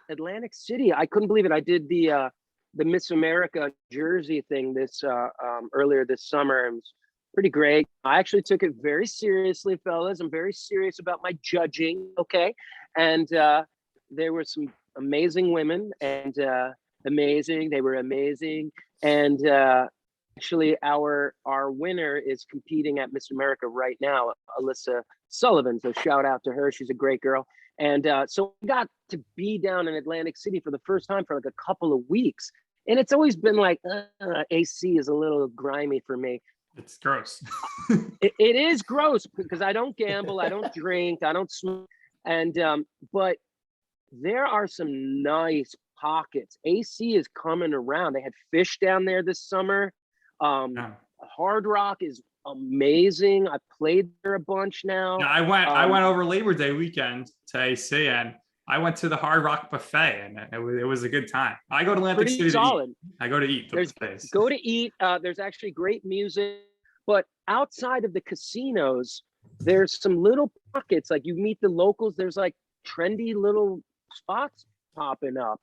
Atlantic City. I couldn't believe it. I did the Miss America Jersey thing this earlier this summer. It was pretty great. I actually took it very seriously, fellas. I'm very serious about my judging. Okay, and there were some amazing women, and they were amazing. And actually our winner is competing at Miss America right now, Alyssa Sullivan. So shout out to her. She's a great girl. And so we got to be down in Atlantic City for the first time for like a couple of weeks. And it's always been like, AC is a little grimy for me. It's gross. It is gross because I don't gamble, I don't drink, I don't smoke. And but there are some nice pockets. AC is coming around. They had Fish down there this summer. Hard Rock is amazing. I played there a bunch now. Yeah, I went over Labor Day weekend to AC, and I went to the Hard Rock buffet, and it was a good time. I go to Atlantic City to eat. I go to eat. Go to eat. There's actually great music, but outside of the casinos, there's some little pockets. Like you meet the locals. There's like trendy little spots popping up.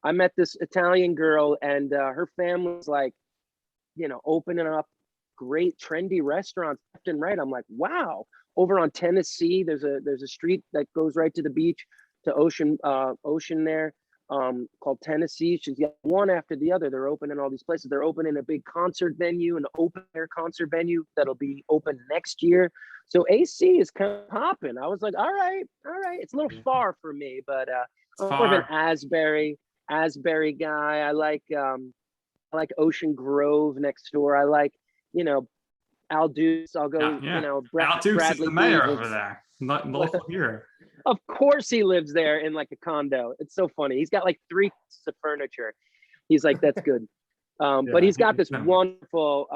I met this Italian girl, and her family's like, you know, opening up great trendy restaurants left and right. I'm like, wow. Over on Tennessee, there's a street that goes right to the beach, to ocean there, called Tennessee. She's got one after the other. They're opening all these places. They're opening a big concert venue, an open air concert venue that'll be open next year. So AC is kind of popping. I was like, all right. It's a little far for me, but I'm more of an Asbury guy. I like Ocean Grove next door. I like, you know, Aldous. I'll go, you know, Aldous is the mayor over there. Not local here. Of course he lives there in like a condo. It's so funny. He's got like 3 pieces of furniture. He's like, that's good. But he's got this wonderful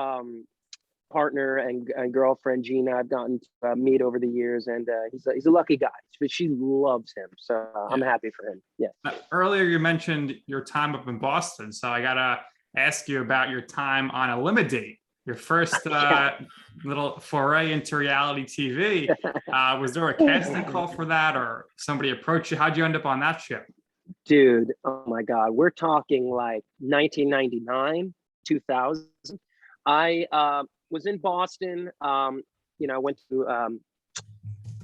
partner and girlfriend, Gina, I've gotten to meet over the years. And he's a lucky guy. But she loves him. So I'm happy for him. Yeah. Earlier you mentioned your time up in Boston. So I got to ask you about your time on Elimidate. Your first little foray into reality TV. Was there a casting call for that, or somebody approached you? How'd you end up on that ship? Dude, oh my God. We're talking like 1999, 2000. I was in Boston. You know, I went to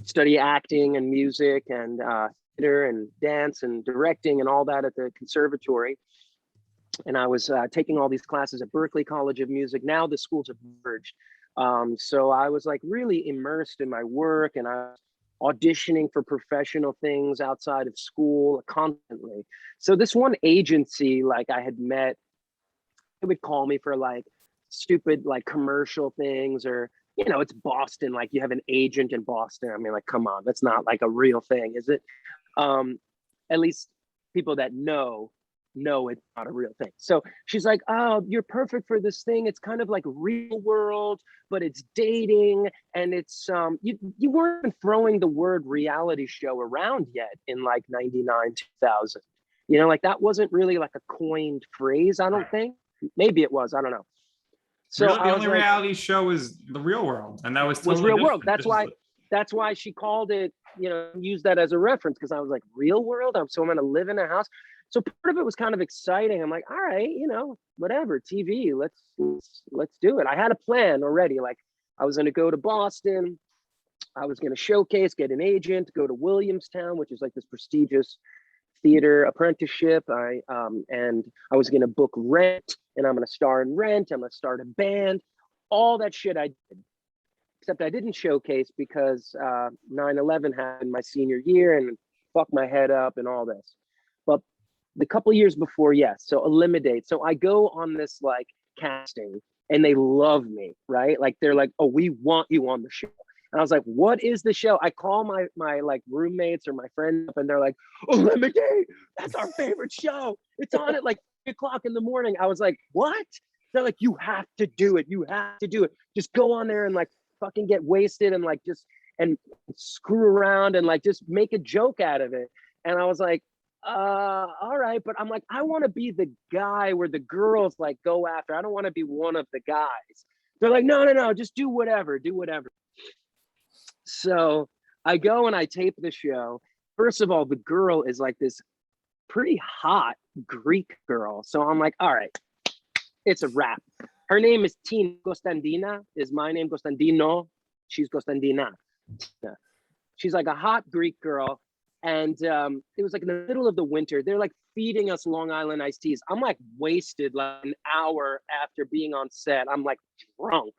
study acting and music and theater and dance and directing and all that at the conservatory. And I was taking all these classes at Berklee College of Music. Now the schools have merged. So I was like really immersed in my work, and I was auditioning for professional things outside of school constantly. So this one agency, like I had met, they would call me for like stupid like commercial things, or, you know, it's Boston, like you have an agent in Boston. I mean, like, come on, that's not like a real thing, is it? At least people that know it's not a real thing. So she's like, oh, you're perfect for this thing. It's kind of like real world, but it's dating. And it's, you weren't even throwing the word reality show around yet in like 99, 2000. You know, like that wasn't really like a coined phrase, I don't think. Maybe it was, I don't know. So really, the only reality show was The Real World, and that was totally Real different. World. That's why she called it, you know, use that as a reference, because I was like, Real World? I'm going to live in a house. So part of it was kind of exciting. I'm like, all right, you know, whatever, TV, let's do it. I had a plan already. Like, I was going to go to Boston. I was going to showcase, get an agent, go to Williamstown, which is like this prestigious theater apprenticeship. And I was going to book Rent, and I'm going to star in Rent. I'm going to start a band, all that shit I did. Except I didn't showcase because 9/11 happened my senior year and fucked my head up and all this. But the couple years before, yes. So Elimidate. So I go on this like casting, and they love me, right? Like they're like, oh, we want you on the show. And I was like, what is the show? I call my like roommates or my friends up, and they're like, Elimidate, that's our favorite show. It's on at like 3:00 in the morning. I was like, what? They're like, you have to do it. You have to do it. Just go on there and like fucking get wasted and like just and screw around and like just make a joke out of it. And I was like, all right, but I'm like, I want to be the guy where the girls like go after. I don't want to be one of the guys. They're like, no, just do whatever. So I go and I tape the show. First of all, the girl is like this pretty hot Greek girl. So I'm like, all right, it's a wrap. Her name is Tina. Costandina is my name. Costandino. She's Costandina. She's like a hot Greek girl. And it was like in the middle of the winter. They're like feeding us Long Island iced teas. I'm like wasted like an hour after being on set. I'm like drunk.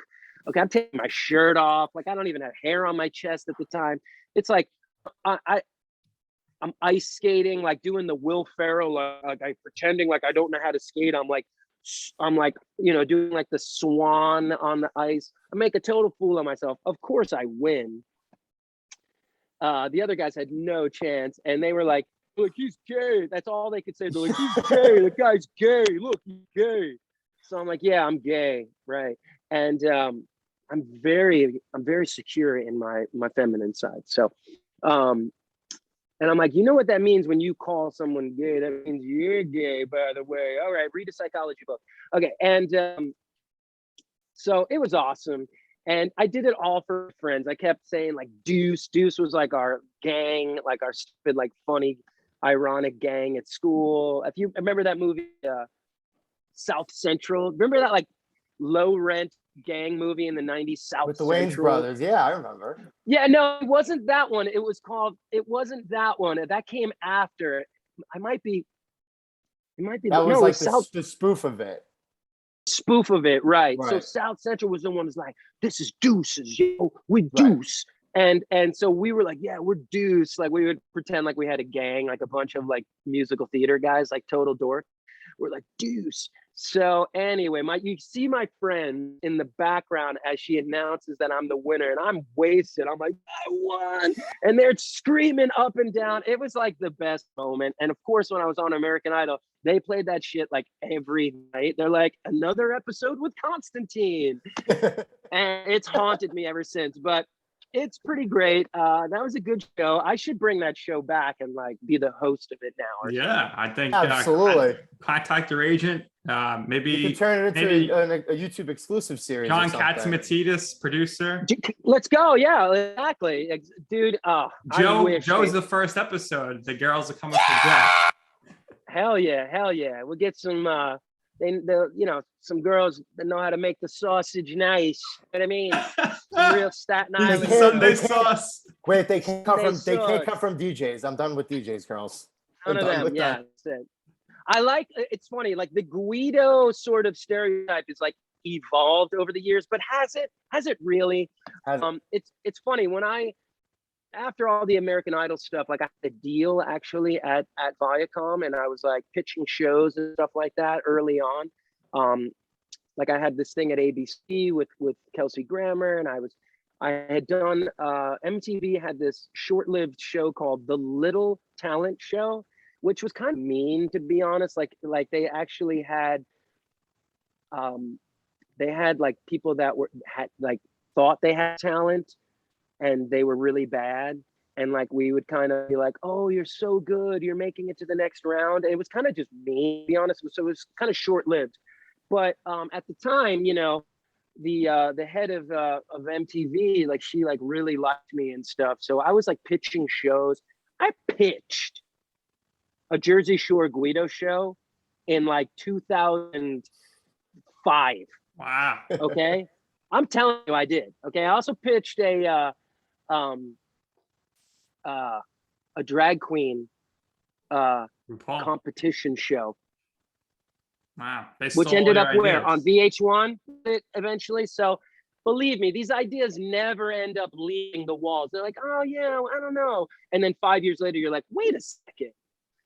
Okay, I'm taking my shirt off. Like I don't even have hair on my chest at the time. It's like I'm ice skating, like doing the Will Ferrell, like I pretending like I don't know how to skate. I'm like, you know, doing like the swan on the ice. I make a total fool of myself. Of course I win. The other guys had no chance, and they were like, look, he's gay. That's all they could say. They're like, he's gay. The guy's gay. Look, he's gay. So I'm like, yeah, I'm gay, right? And I'm very secure in my feminine side. So, and I'm like, you know what that means when you call someone gay? That means you're gay, by the way. All right, read a psychology book. Okay, and so it was awesome. And I did it all for friends. I kept saying like Deuce. Deuce was like our gang, like our stupid, like funny, ironic gang at school. If you remember that movie, South Central, remember that like low rent gang movie in the 90s, South with the Central? Wayans brothers. Yeah, I remember. Yeah, no, it wasn't that one. It wasn't that one. That came after. It might be. That was like the spoof of it. Spoof of it, right. So South Central was the one who's like, this is Deuces, yo, we're Deuce. And so we were like, yeah, we're Deuce. Like we would pretend like we had a gang, like a bunch of like musical theater guys, like total dork. We're like Deuce. So anyway, you see my friend in the background as she announces that I'm the winner, and I'm wasted. I'm like, I won. And they're screaming up and down. It was like the best moment. And of course, when I was on American Idol, they played that shit like every night. They're like, another episode with Constantine. And it's haunted me ever since. But it's pretty great. That was a good show. I should bring that show back and like be the host of it now. Yeah, I think absolutely. Contact your agent. Maybe you can turn it into a YouTube exclusive series. John Katzimatidis, producer. Let's go. Yeah, exactly, dude. Joe's the first episode. The girls are coming for Joe. Hell yeah. We'll get some. some girls that know how to make the sausage nice. You know what I mean? Some real Staten Island. Sunday sauce. Wait, they can't come Sunday from DJs. I'm done with DJs, girls. None of them. Yeah, that's it. It's funny, like the Guido sort of stereotype is like evolved over the years, but has it really? It's funny when after all the American Idol stuff, like I had a deal actually at Viacom, and I was like pitching shows and stuff like that early on. Like I had this thing at ABC with Kelsey Grammer, and I had done MTV had this short-lived show called The Little Talent Show, which was kind of mean, to be honest. Like they actually had like people that thought they had talent and they were really bad. And like, we would kind of be like, oh, you're so good, you're making it to the next round. And it was kind of just mean, to be honest. So it was kind of short-lived. But at the time, the head of MTV, like she like really liked me and stuff. So I was like pitching shows. I pitched a Jersey Shore Guido show in like 2005. Wow. Okay. I'm telling you, I did. Okay. I also pitched a drag queen competition show. Wow. Which ended up where? On VH1 eventually. So believe me, these ideas never end up leaving the walls. They're like, oh yeah, I don't know. And then 5 years later, you're like, wait a second.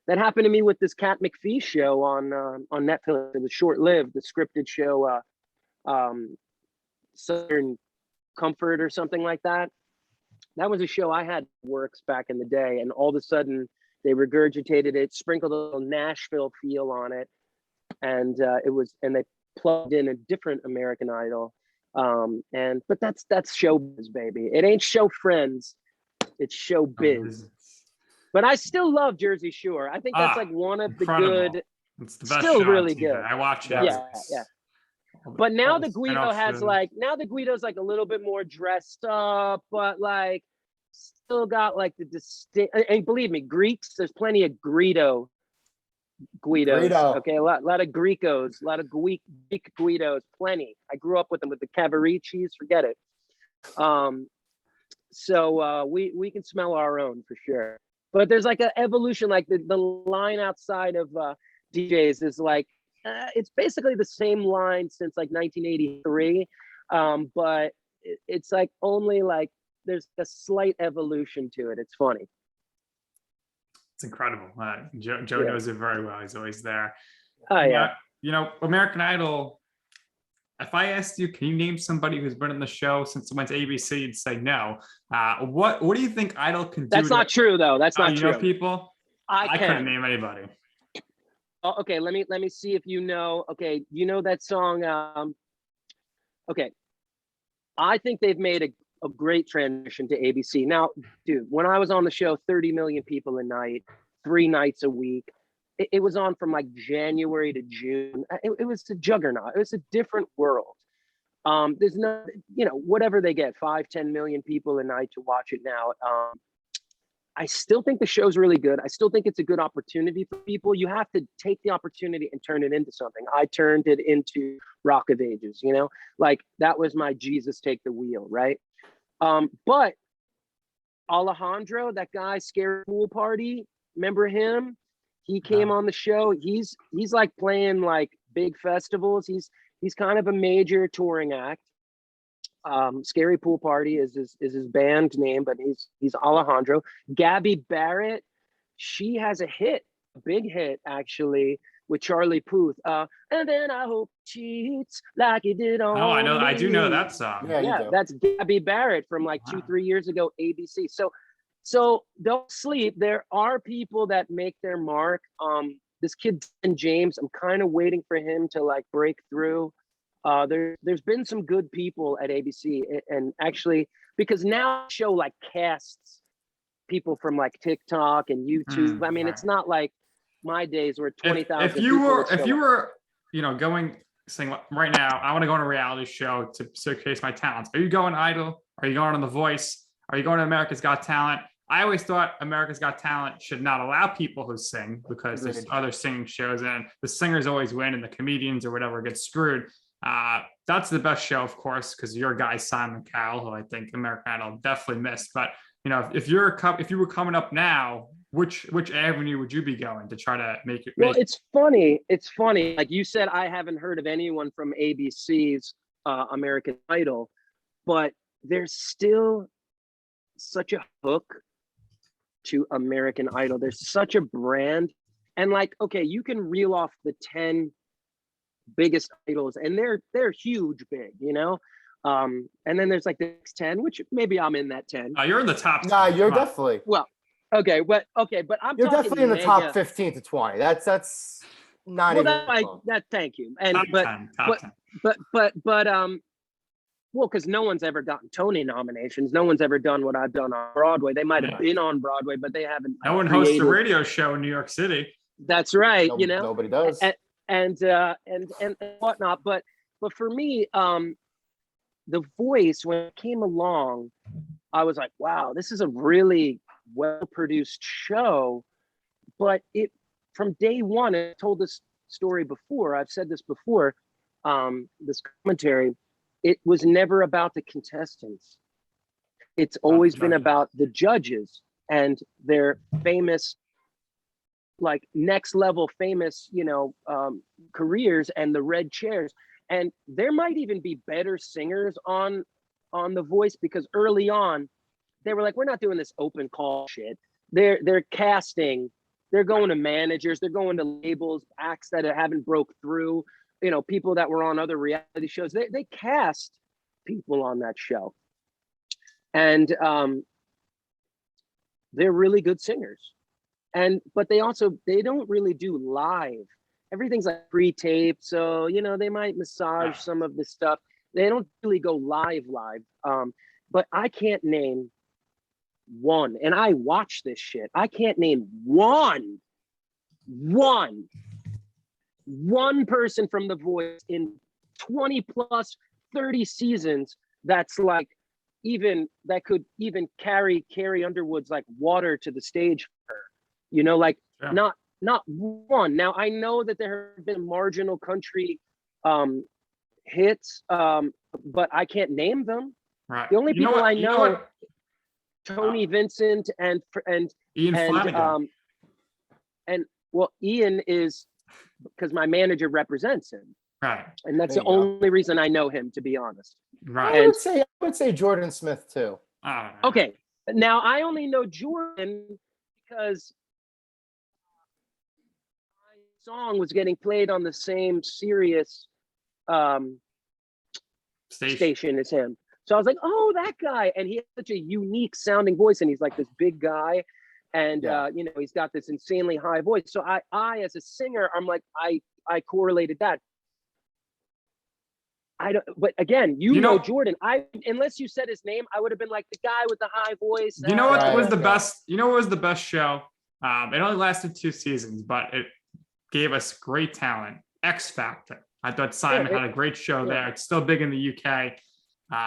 That happened to me with this Kat McPhee show on Netflix. It was short-lived, the scripted show, Southern Comfort or something like that. That was a show I had works back in the day, and all of a sudden they regurgitated it, sprinkled a little Nashville feel on it, and they plugged in a different American Idol. But that's showbiz, baby. It ain't show friends, it's showbiz. But I still love Jersey Shore. I think that's like one of incredible. The good. It's the best still show really on TV. good. I watch it. Yeah. But now the Guido has now the Guido's like a little bit more dressed up, but like still got like the distinct. And believe me, Greeks, there's plenty of Guidos. Okay, a lot of Greekos, a lot of Greek Guidos, plenty. I grew up with them with the Cavaricis. Forget it. So we can smell our own for sure. But there's like an evolution, like the line outside of DJs is like, it's basically the same line since like 1983. But it's like only like there's a slight evolution to it. It's funny. It's incredible. Joe knows it very well. He's always there. Oh yeah. American Idol. If I asked you, can you name somebody who's been in the show since it went to ABC, you'd say no. What do you think Idol can do? That's not true, though. That's not true. You know people? I couldn't name anybody. Oh, okay, let me see if you know. Okay, you know that song. Okay, I think they've made a great transition to ABC. Now, dude, when I was on the show, 30 million people a night, 3 nights a week. It was on from like January to June. It was a juggernaut. It was a different world. There's no, whatever they get, 5-10 million people a night to watch it now. I still think the show's really good. I still think it's a good opportunity for people. You have to take the opportunity and turn it into something. I turned it into Rock of Ages, like that was my Jesus Take the Wheel, right? But Alejandro, that guy, Scary Pool Party, remember him? He came on the show. He's like playing like big festivals. He's kind of a major touring act. Scary Pool Party is his band name, but he's Alejandro. Gabby Barrett, she has a big hit actually with Charlie Puth. And then I hope cheats like he did on. Oh, I know. I do know that song. Yeah, that's Gabby Barrett from like 2-3 years ago, ABC. So don't sleep. There are people that make their mark. This kid, James, I'm kind of waiting for him to like break through. There's been some good people at ABC, and actually, because now the show like casts people from like TikTok and YouTube. I mean, it's not like my days where 20,000. If you were, saying right now, I want to go on a reality show to showcase my talents. Are you going Idol? Are you going on The Voice? Are you going to America's Got Talent? I always thought America's Got Talent should not allow people who sing because there's Agreed. other singing shows and the singers always win and the comedians or whatever get screwed. That's the best show, of course, because your guy Simon Cowell, who I think American Idol definitely missed. But if you were coming up now, which avenue would you be going to try to make it? Well, it's funny. It's funny. Like you said, I haven't heard of anyone from ABC's American Idol, but there's still such a hook to American Idol. There's such a brand. And like, okay, you can reel off the 10 biggest idols and they're huge big, and then there's like the next 10, which maybe I'm in that 10. You're in the top 10. Nah, you're definitely. Well, okay, but You're definitely in the top 15 to 20. That's not even. Thank you. And top 10. well, because no one's ever gotten Tony nominations. No one's ever done what I've done on Broadway. They might have been on Broadway, but they haven't. No one hosts a radio show in New York City. That's right. Nobody does. And whatnot. But for me, The Voice, when it came along, I was like, wow, this is a really well-produced show. But it, from day one, I told this story before, I've said this before, this commentary, it was never about the contestants. It's always been about the judges and their famous, like next level famous, careers and the red chairs. And there might even be better singers on The Voice, because early on, they were like, we're not doing this open call shit. They're casting, they're going to managers, they're going to labels, acts that haven't broke through, people that were on other reality shows. They cast people on that show. And they're really good singers. But they don't really do live. Everything's like pre-taped. So, they might massage some of the stuff. They don't really go live. But I can't name one, and I watch this shit. I can't name one person from The Voice in 20 plus 30 seasons that's like that could even carry Carrie Underwood's like water to the stage for her. Not one. Now I know that there have been marginal country hits, but I can't name them. Right. The only people I know, Tony Vincent and Ian Flanagan. Ian is because my manager represents him. Right. And that's the only reason I know him, to be honest. Right. I would say Jordan Smith too. Okay. Now I only know Jordan because my song was getting played on the same Sirius station as him. So I was like, oh, that guy. And he has such a unique sounding voice. And he's like this big guy. And, he's got this insanely high voice. So I as a singer, I'm like, I correlated that. But again, Jordan, unless you said his name, I would have been like the guy with the high voice. You know what was the best? You know what was the best show? It only lasted 2 seasons, but it gave us great talent. X Factor. I thought Simon had a great show there. It's still big in the UK.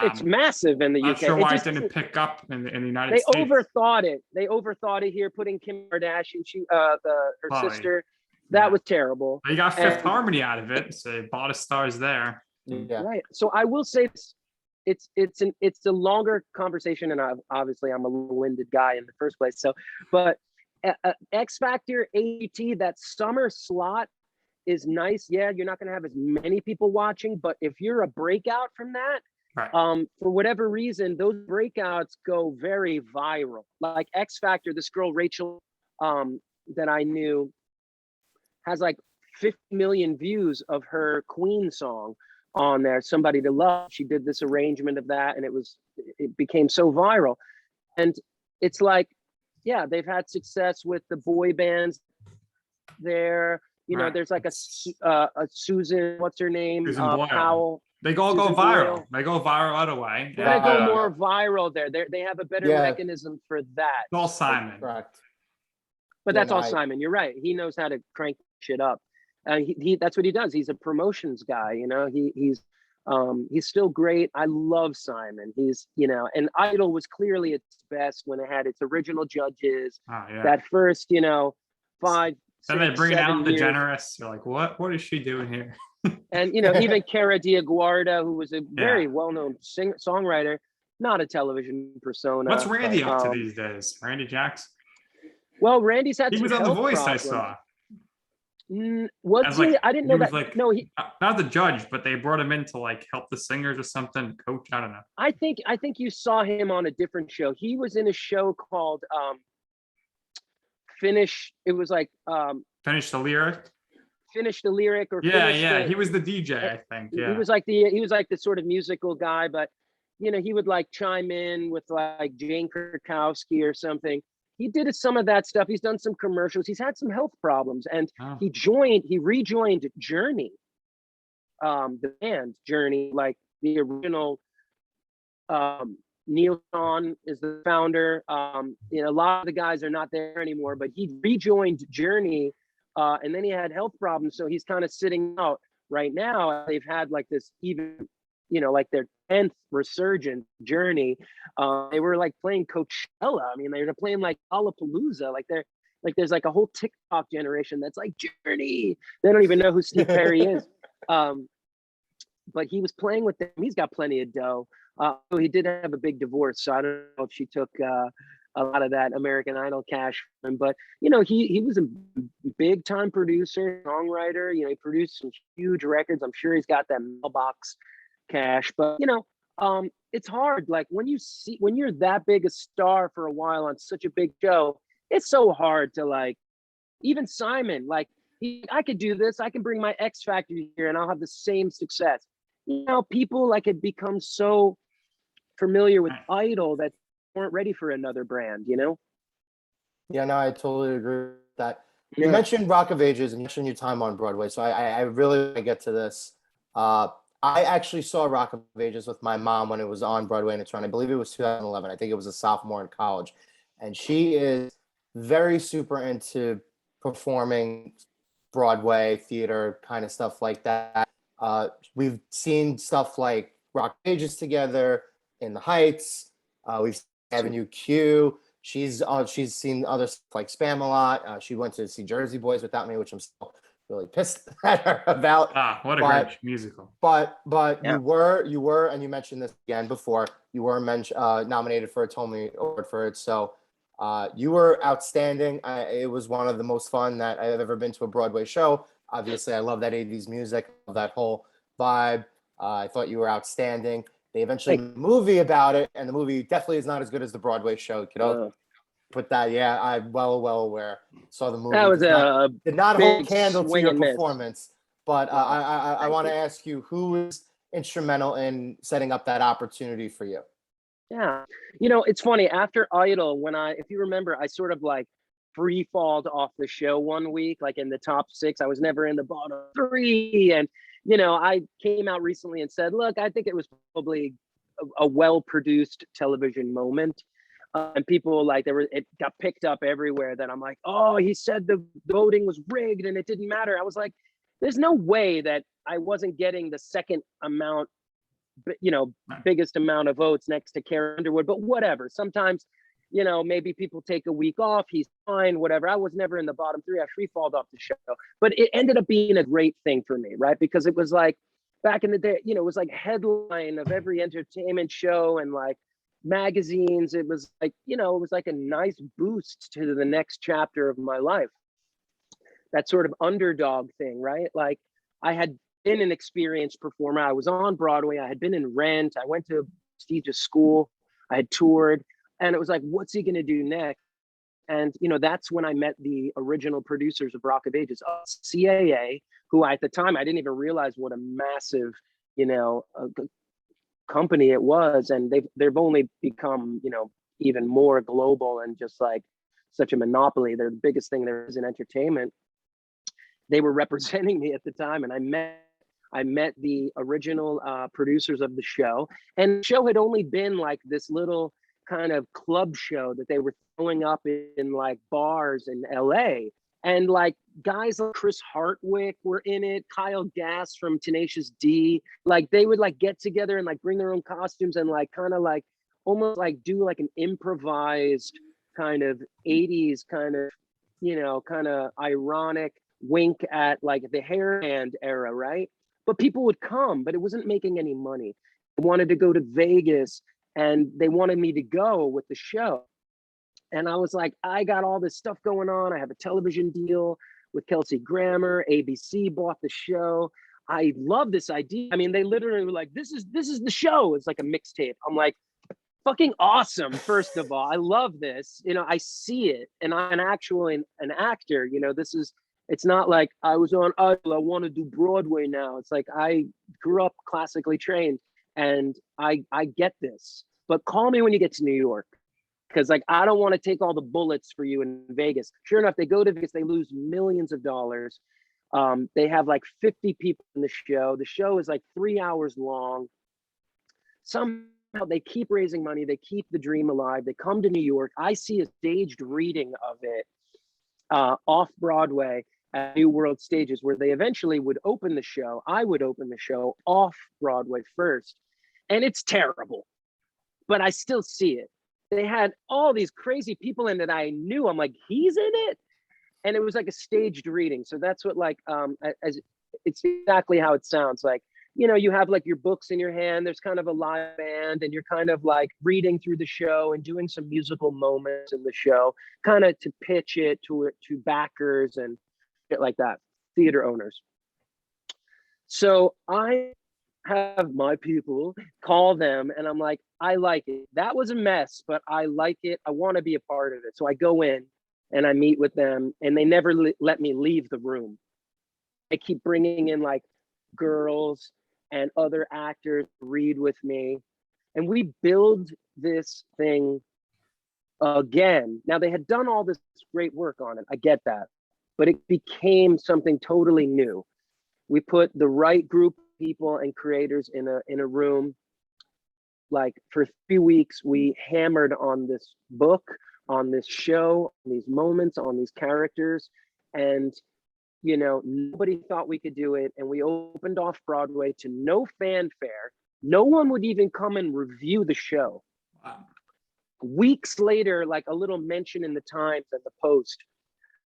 It's massive in the UK. I'm not sure why it didn't pick up in the United States. They overthought it. They overthought it here, putting Kim Kardashian, her sister. That was terrible. You got Fifth Harmony out of it, so a lot of stars there. Yeah. Right. So I will say this. It's a longer conversation, and obviously I'm a long-winded guy in the first place. So, but X Factor, AET, that summer slot is nice. Yeah, you're not going to have as many people watching, but if you're a breakout from that, right. For whatever reason, those breakouts go very viral. Like X Factor, this girl Rachel, that I knew, has like 50 million views of her Queen song on there, Somebody to Love. She did this arrangement of that, and it became so viral. And it's like, yeah, they've had success with the boy bands there. There's like a Susan, what's her name? Powell. They all go viral. They go viral other way. They go more viral there. They have a better mechanism for that. It's all Simon. Correct. But that's all Simon. You're right. He knows how to crank shit up. He that's what he does. He's a promotions guy. He's He's still great. I love Simon. He's, and Idol was clearly its best when it had its original judges. Oh, yeah. That first, 5, Then they 6, bring 7 Ellen years. DeGeneres. You're like, what is she doing here? And, even Cara Diaguarda, who was a very well-known songwriter, not a television persona. What's Randy but, up to these days? Randy Jacks? Well, Randy's had He some was on The health Voice, problems. I saw. Was he? I didn't know that. Like, No, not the judge, but they brought him in to like help the singers or something, coach. I don't know. I think you saw him on a different show. He was in a show called Finish. It was like Finish the Lyric. Finish the Lyric, or Yeah. He was the DJ, I think. Yeah. He was like the sort of musical guy, but he would like chime in with like Jane Krakowski or something. He did some of that stuff. He's done some commercials. He's had some health problems, and he rejoined Journey, the band Journey, like the original. Neil Sean is the founder. A lot of the guys are not there anymore, but he rejoined Journey, and then he had health problems, so he's kind of sitting out right now. They've had like this even, like their 10th resurgent Journey. They were like playing Coachella. I mean, they were playing like Lollapalooza. There's like a whole TikTok generation that's like Journey. They don't even know who Steve Perry is. But he was playing with them. He's got plenty of dough. He did have a big divorce, so I don't know if she took a lot of that American Idol cash from him. But he was a big time producer, songwriter. He produced some huge records. I'm sure he's got that mailbox cash. But it's hard. Like when you're that big a star for a while on such a big show, it's so hard to like. Even Simon, like I could do this. I can bring my X Factor here, and I'll have the same success. People like had become so familiar with Idol that weren't ready for another brand, Yeah, no, I totally agree with that. You mentioned Rock of Ages and mentioned your time on Broadway, so I really want to get to this. I actually saw Rock of Ages with my mom when it was on Broadway in its run. I believe it was 2011. I think it was a sophomore in college, and she is very super into performing Broadway theater kind of stuff like that. We've seen stuff like Rock of Ages together, In the Heights. We've seen Avenue Q. She's seen other stuff like Spam-A-Lot. She went to see Jersey Boys without me, which I'm still really pissed at her about. What a great musical. But you were, and you mentioned this again before, you were nominated for a Tony Award for it. So you were outstanding. It was one of the most fun that I've ever been to a Broadway show. Obviously, I love that 80s music, love that whole vibe. I thought you were outstanding. They eventually made a movie about it, and the movie definitely is not as good as the Broadway show. Put that. Yeah, I'm well aware. Saw the movie. That was did not hold candle to your miss. performance. But I want to ask you, who was instrumental in setting up that opportunity for you? Yeah, it's funny. After Idol, if you remember, I sort of like free-falled off the show one week, like in the top 6. I was never in the bottom 3, and I came out recently and said, look, I think it was probably a well-produced television moment. And people it got picked up everywhere that I'm like, oh, he said the voting was rigged and it didn't matter. I was like, there's no way that I wasn't getting the second amount, biggest amount of votes next to Carrie Underwood, but whatever. Sometimes, maybe people take a week off. He's fine, whatever. I was never in the bottom 3. I free-falled off the show, but it ended up being a great thing for me, right? Because it was like back in the day, it was like headline of every entertainment show and like magazines. It was like, it was like a nice boost to the next chapter of my life. That sort of underdog thing, right? Like I had been an experienced performer. I was on Broadway. I had been in Rent. I went to a prestigious school. I had toured. And it was like, what's he going to do next? And, that's when I met the original producers of Rock of Ages, CAA, who at the time, I didn't even realize what a massive, company it was. And they've only become, even more global and just like such a monopoly. They're the biggest thing there is in entertainment. They were representing me at the time. And I met the original producers of the show. And the show had only been like this little kind of club show that they were throwing up in like bars in LA. And like guys like Chris Hartwick were in it, Kyle Gass from Tenacious D. Like they would like get together and like bring their own costumes and like kind of like almost like do like an improvised kind of 80s kind of, you know, kind of ironic wink at like the hair band era, right? But people would come, but it wasn't making any money. They wanted to go to Vegas and they wanted me to go with the show. And I was like, I got all this stuff going on. I have a television deal with Kelsey Grammer. ABC bought the show. I love this idea. I mean, they literally were like, this is the show. It's like a mixtape. I'm like, fucking awesome. First of all, I love this. You know, I see it, and I'm actually an actor. You know, it's not like I was on Idol, I want to do Broadway now. It's like I grew up classically trained, and I get this. But call me when you get to New York. Because like I don't want to take all the bullets for you in Vegas. Sure enough, they go to Vegas, they lose millions of dollars. They have like 50 people in the show. The show is like 3 hours long. Somehow they keep raising money. They keep the dream alive. They come to New York. I see a staged reading of it off Broadway at New World Stages, where they eventually would open the show. I would open the show off Broadway first. And it's terrible, but I still see it. They had all these crazy people in it I knew. I'm like, he's in it? And it was like a staged reading. So that's what like, as it's exactly how it sounds like. You know, you have like your books in your hand, there's kind of a live band, and you're kind of like reading through the show and doing some musical moments in the show, kind of to pitch it to backers and shit like that, theater owners. So I have my people call them and I'm like, I like it. That was a mess, but I like it. I want to be a part of it. So I go in and I meet with them, and they never let me leave the room. I keep bringing in like girls and other actors read with me, and we build this thing again. Now they had done all this great work on it. I get that, but it became something totally new. We put the right group of people and creators in a room. Like for 3 weeks, we hammered on this book, on this show, on these moments, on these characters. And, you know, nobody thought we could do it. And we opened off Broadway to no fanfare. No one would even come and review the show. Wow. Weeks later, like a little mention in the Times and the Post.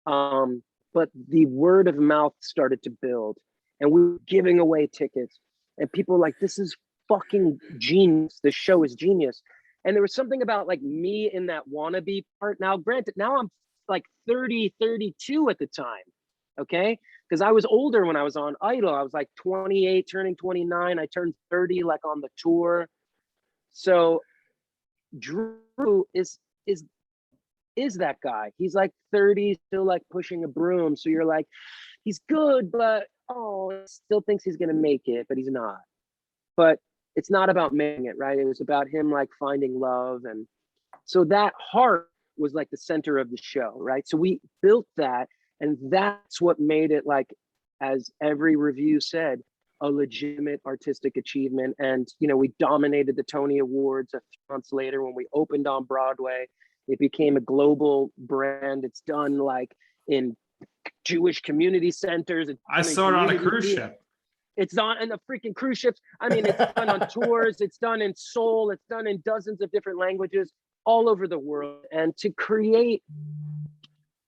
But the word of mouth started to build, and we were giving away tickets, and people were like, this is fucking genius. This show is genius. And there was something about like me in that wannabe part. Now, granted, now I'm like 30, 32 at the time. Okay. Because I was older when I was on Idol. I was like 28, turning 29. I turned 30 like on the tour. So Drew is that guy. He's like 30, still like pushing a broom. So you're like, he's good, but still thinks he's gonna make it, but he's not. But it's not about making it, right? It was about him like finding love. And so that heart was like the center of the show, right? So we built that, and that's what made it, like, as every review said, a legitimate artistic achievement. And, you know, we dominated the Tony Awards a few months later when we opened on Broadway. It became a global brand. It's done like in Jewish community centers. I saw it on a cruise ship. It's on the freaking cruise ships. I mean, it's done on tours. It's done in Seoul. It's done in dozens of different languages all over the world. And to create,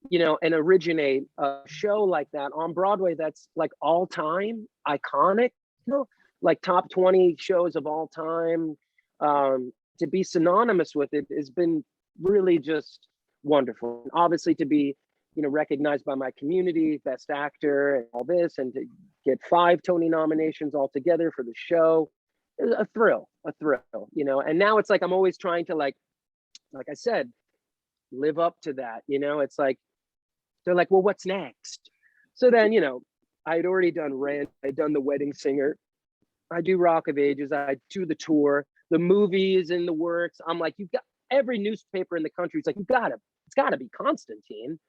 you know, and originate a show like that on Broadway, that's like all time iconic, you know, like top 20 shows of all time, to be synonymous with it has been really just wonderful. And obviously to be, you know, recognized by my community, best actor and all this, and to get 5 Tony nominations altogether for the show, a thrill, you know. And now it's like, I'm always trying to like I said, live up to that, you know. It's like, they're like, well, what's next? So then, you know, I'd already done Rent, I'd done The Wedding Singer, I do Rock of Ages, I do the tour, the movie is in the works. I'm like, you've got every newspaper in the country. It's like, it's gotta be Constantine.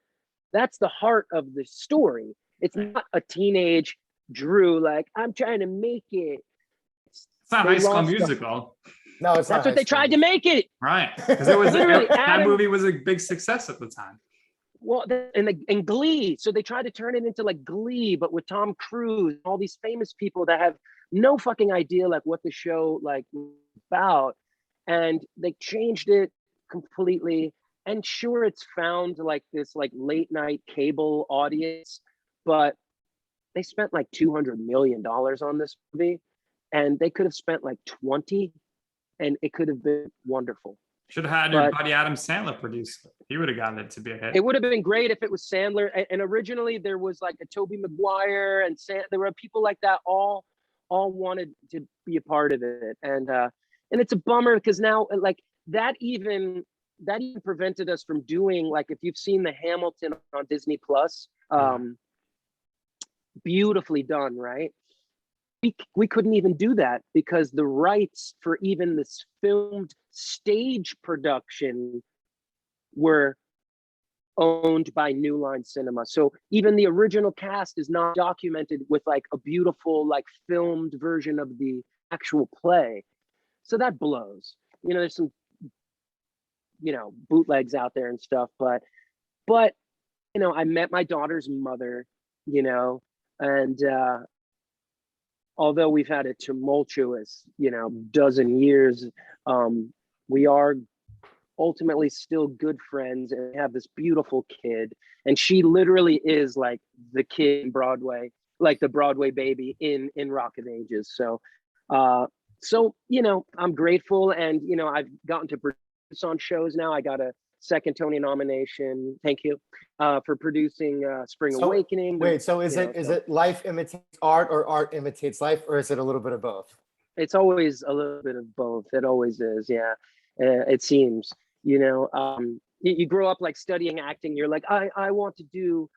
That's the heart of the story. It's not a teenage Drew, like, I'm trying to make it. It's not High School Musical. No, it's not. That's what they tried to make it. Right. Because it was that movie was a big success at the time. Well, in Glee, so they tried to turn it into like Glee, but with Tom Cruise, all these famous people that have no fucking idea like what the show like was about, and they changed it completely. And sure, it's found like this like late night cable audience, but they spent like $200 million on this movie, and they could have spent like 20, and it could have been wonderful. Should have had your buddy Adam Sandler produce it. He would have gotten it to be a hit. It would have been great if it was Sandler. And originally there was like a Tobey Maguire and there were people like that all wanted to be a part of it. And it's a bummer because now like that even prevented us from doing, like, if you've seen the Hamilton on Disney Plus, beautifully done, right? We couldn't even do that because the rights for even this filmed stage production were owned by New Line Cinema. So even the original cast is not documented with like a beautiful like filmed version of the actual play. So that blows. You know, there's some, you know, bootlegs out there and stuff, but you know, I met my daughter's mother, you know, and although we've had a tumultuous, you know, dozen years, we are ultimately still good friends and have this beautiful kid. And she literally is like the kid in Broadway, like the Broadway baby in Rock of Ages. So, you know, I'm grateful. And, you know, I've gotten to produce on shows now. I got a second Tony nomination. Thank you for producing Spring Awakening. Wait, so is it life imitates art or art imitates life, or is it a little bit of both? It's always a little bit of both. It always is. Yeah. It seems, you know, you grow up like studying acting. You're like, I want to do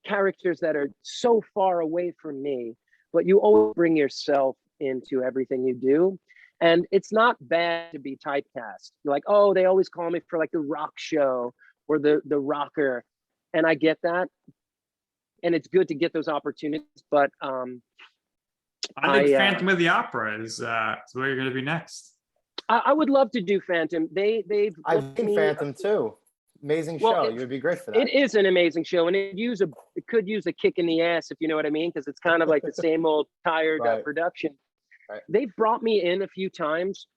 characters that are so far away from me, but you always bring yourself into everything you do. And it's not bad to be typecast. You're like, oh, they always call me for like the rock show or the rocker. And I get that. And it's good to get those opportunities. But I think Phantom of the Opera is where you're going to be next. I would love to do Phantom. I've seen Phantom too. Amazing show. You would be great for that. It is an amazing show, and it could use a kick in the ass, if you know what I mean, because it's kind of like the same old tired production. Right. They've brought me in a few times.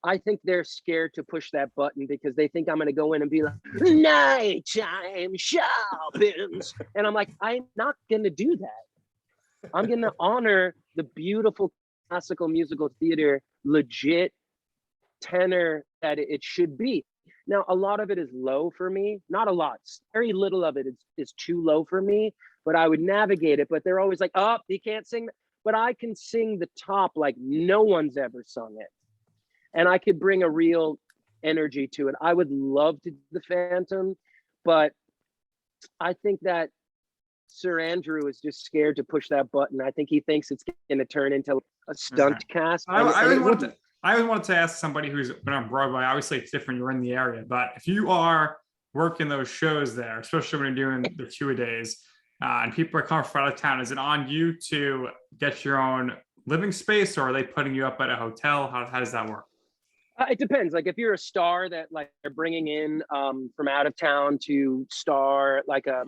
I think they're scared to push that button because they think I'm going to go in and be like, nighttime shoppings. And I'm like, I'm not going to do that. I'm going to honor the beautiful classical musical theater, legit tenor that it should be. Now, a lot of it is low for me. Not a lot. Very little of it is too low for me, but I would navigate it. But they're always like, oh, you can't sing. But I can sing the top like no one's ever sung it. And I could bring a real energy to it. I would love to do the Phantom, but I think that Sir Andrew is just scared to push that button. I think he thinks it's going to turn into a stunt cast. I wanted to ask somebody who's been on Broadway. Obviously, it's different. You're in the area, but if you are working those shows there, especially when you're doing the two-a-days, and people are coming from out of town, is it on you to get your own living space, or are they putting you up at a hotel? How does that work? It depends. Like if you're a star that like they're bringing in from out of town to star like a,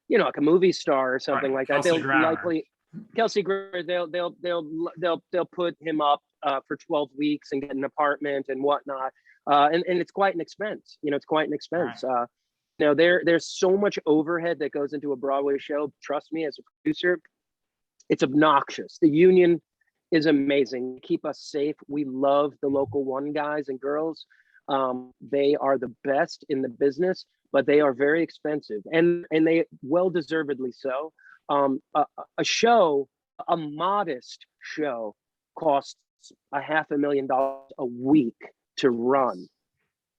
you know, like a movie star or something like that, they'll likely Kelsey Grammer, they'll put him up for 12 weeks and get an apartment and whatnot. And it's quite an expense. You know, it's quite an expense. Right. You know, there's so much overhead that goes into a Broadway show. Trust me, as a producer, it's obnoxious. The union is amazing. Keep us safe. We love the Local One guys and girls. They are the best in the business, but they are very expensive, and they well deservedly so. A show, a modest show, costs $500,000 a week to run.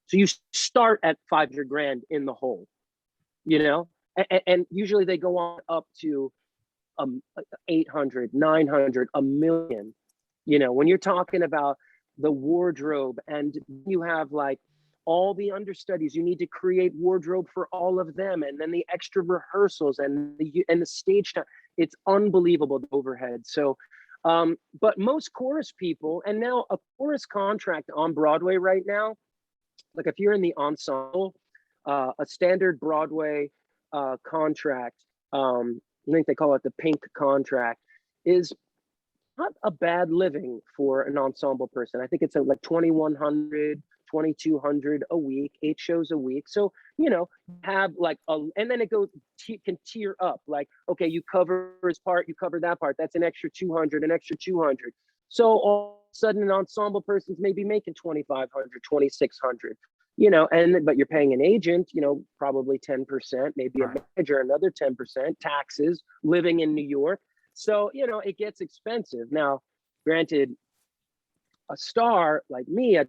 So you start at $500,000 in the hole, you know, and usually they go on up to 800, 900, $1 million. You know, when you're talking about the wardrobe and you have like all the understudies, you need to create wardrobe for all of them, and then the extra rehearsals and the stage time. It's unbelievable, the overhead. So, but most chorus people, and now a chorus contract on Broadway right now, like if you're in the ensemble, a standard Broadway contract, I think they call it the pink contract, is not a bad living for an ensemble person. I think it's like 2,100, 2,200 a week, 8 shows a week. So, have like and then it goes, can tier up. Like, okay, you cover his part, you cover that part. That's an extra 200, an extra 200. So all of a sudden an ensemble person's maybe making 2,500, 2,600, but you're paying an agent, probably 10%, maybe a manager, another 10%, taxes, living in New York. So, it gets expensive. Now, granted, a star like me,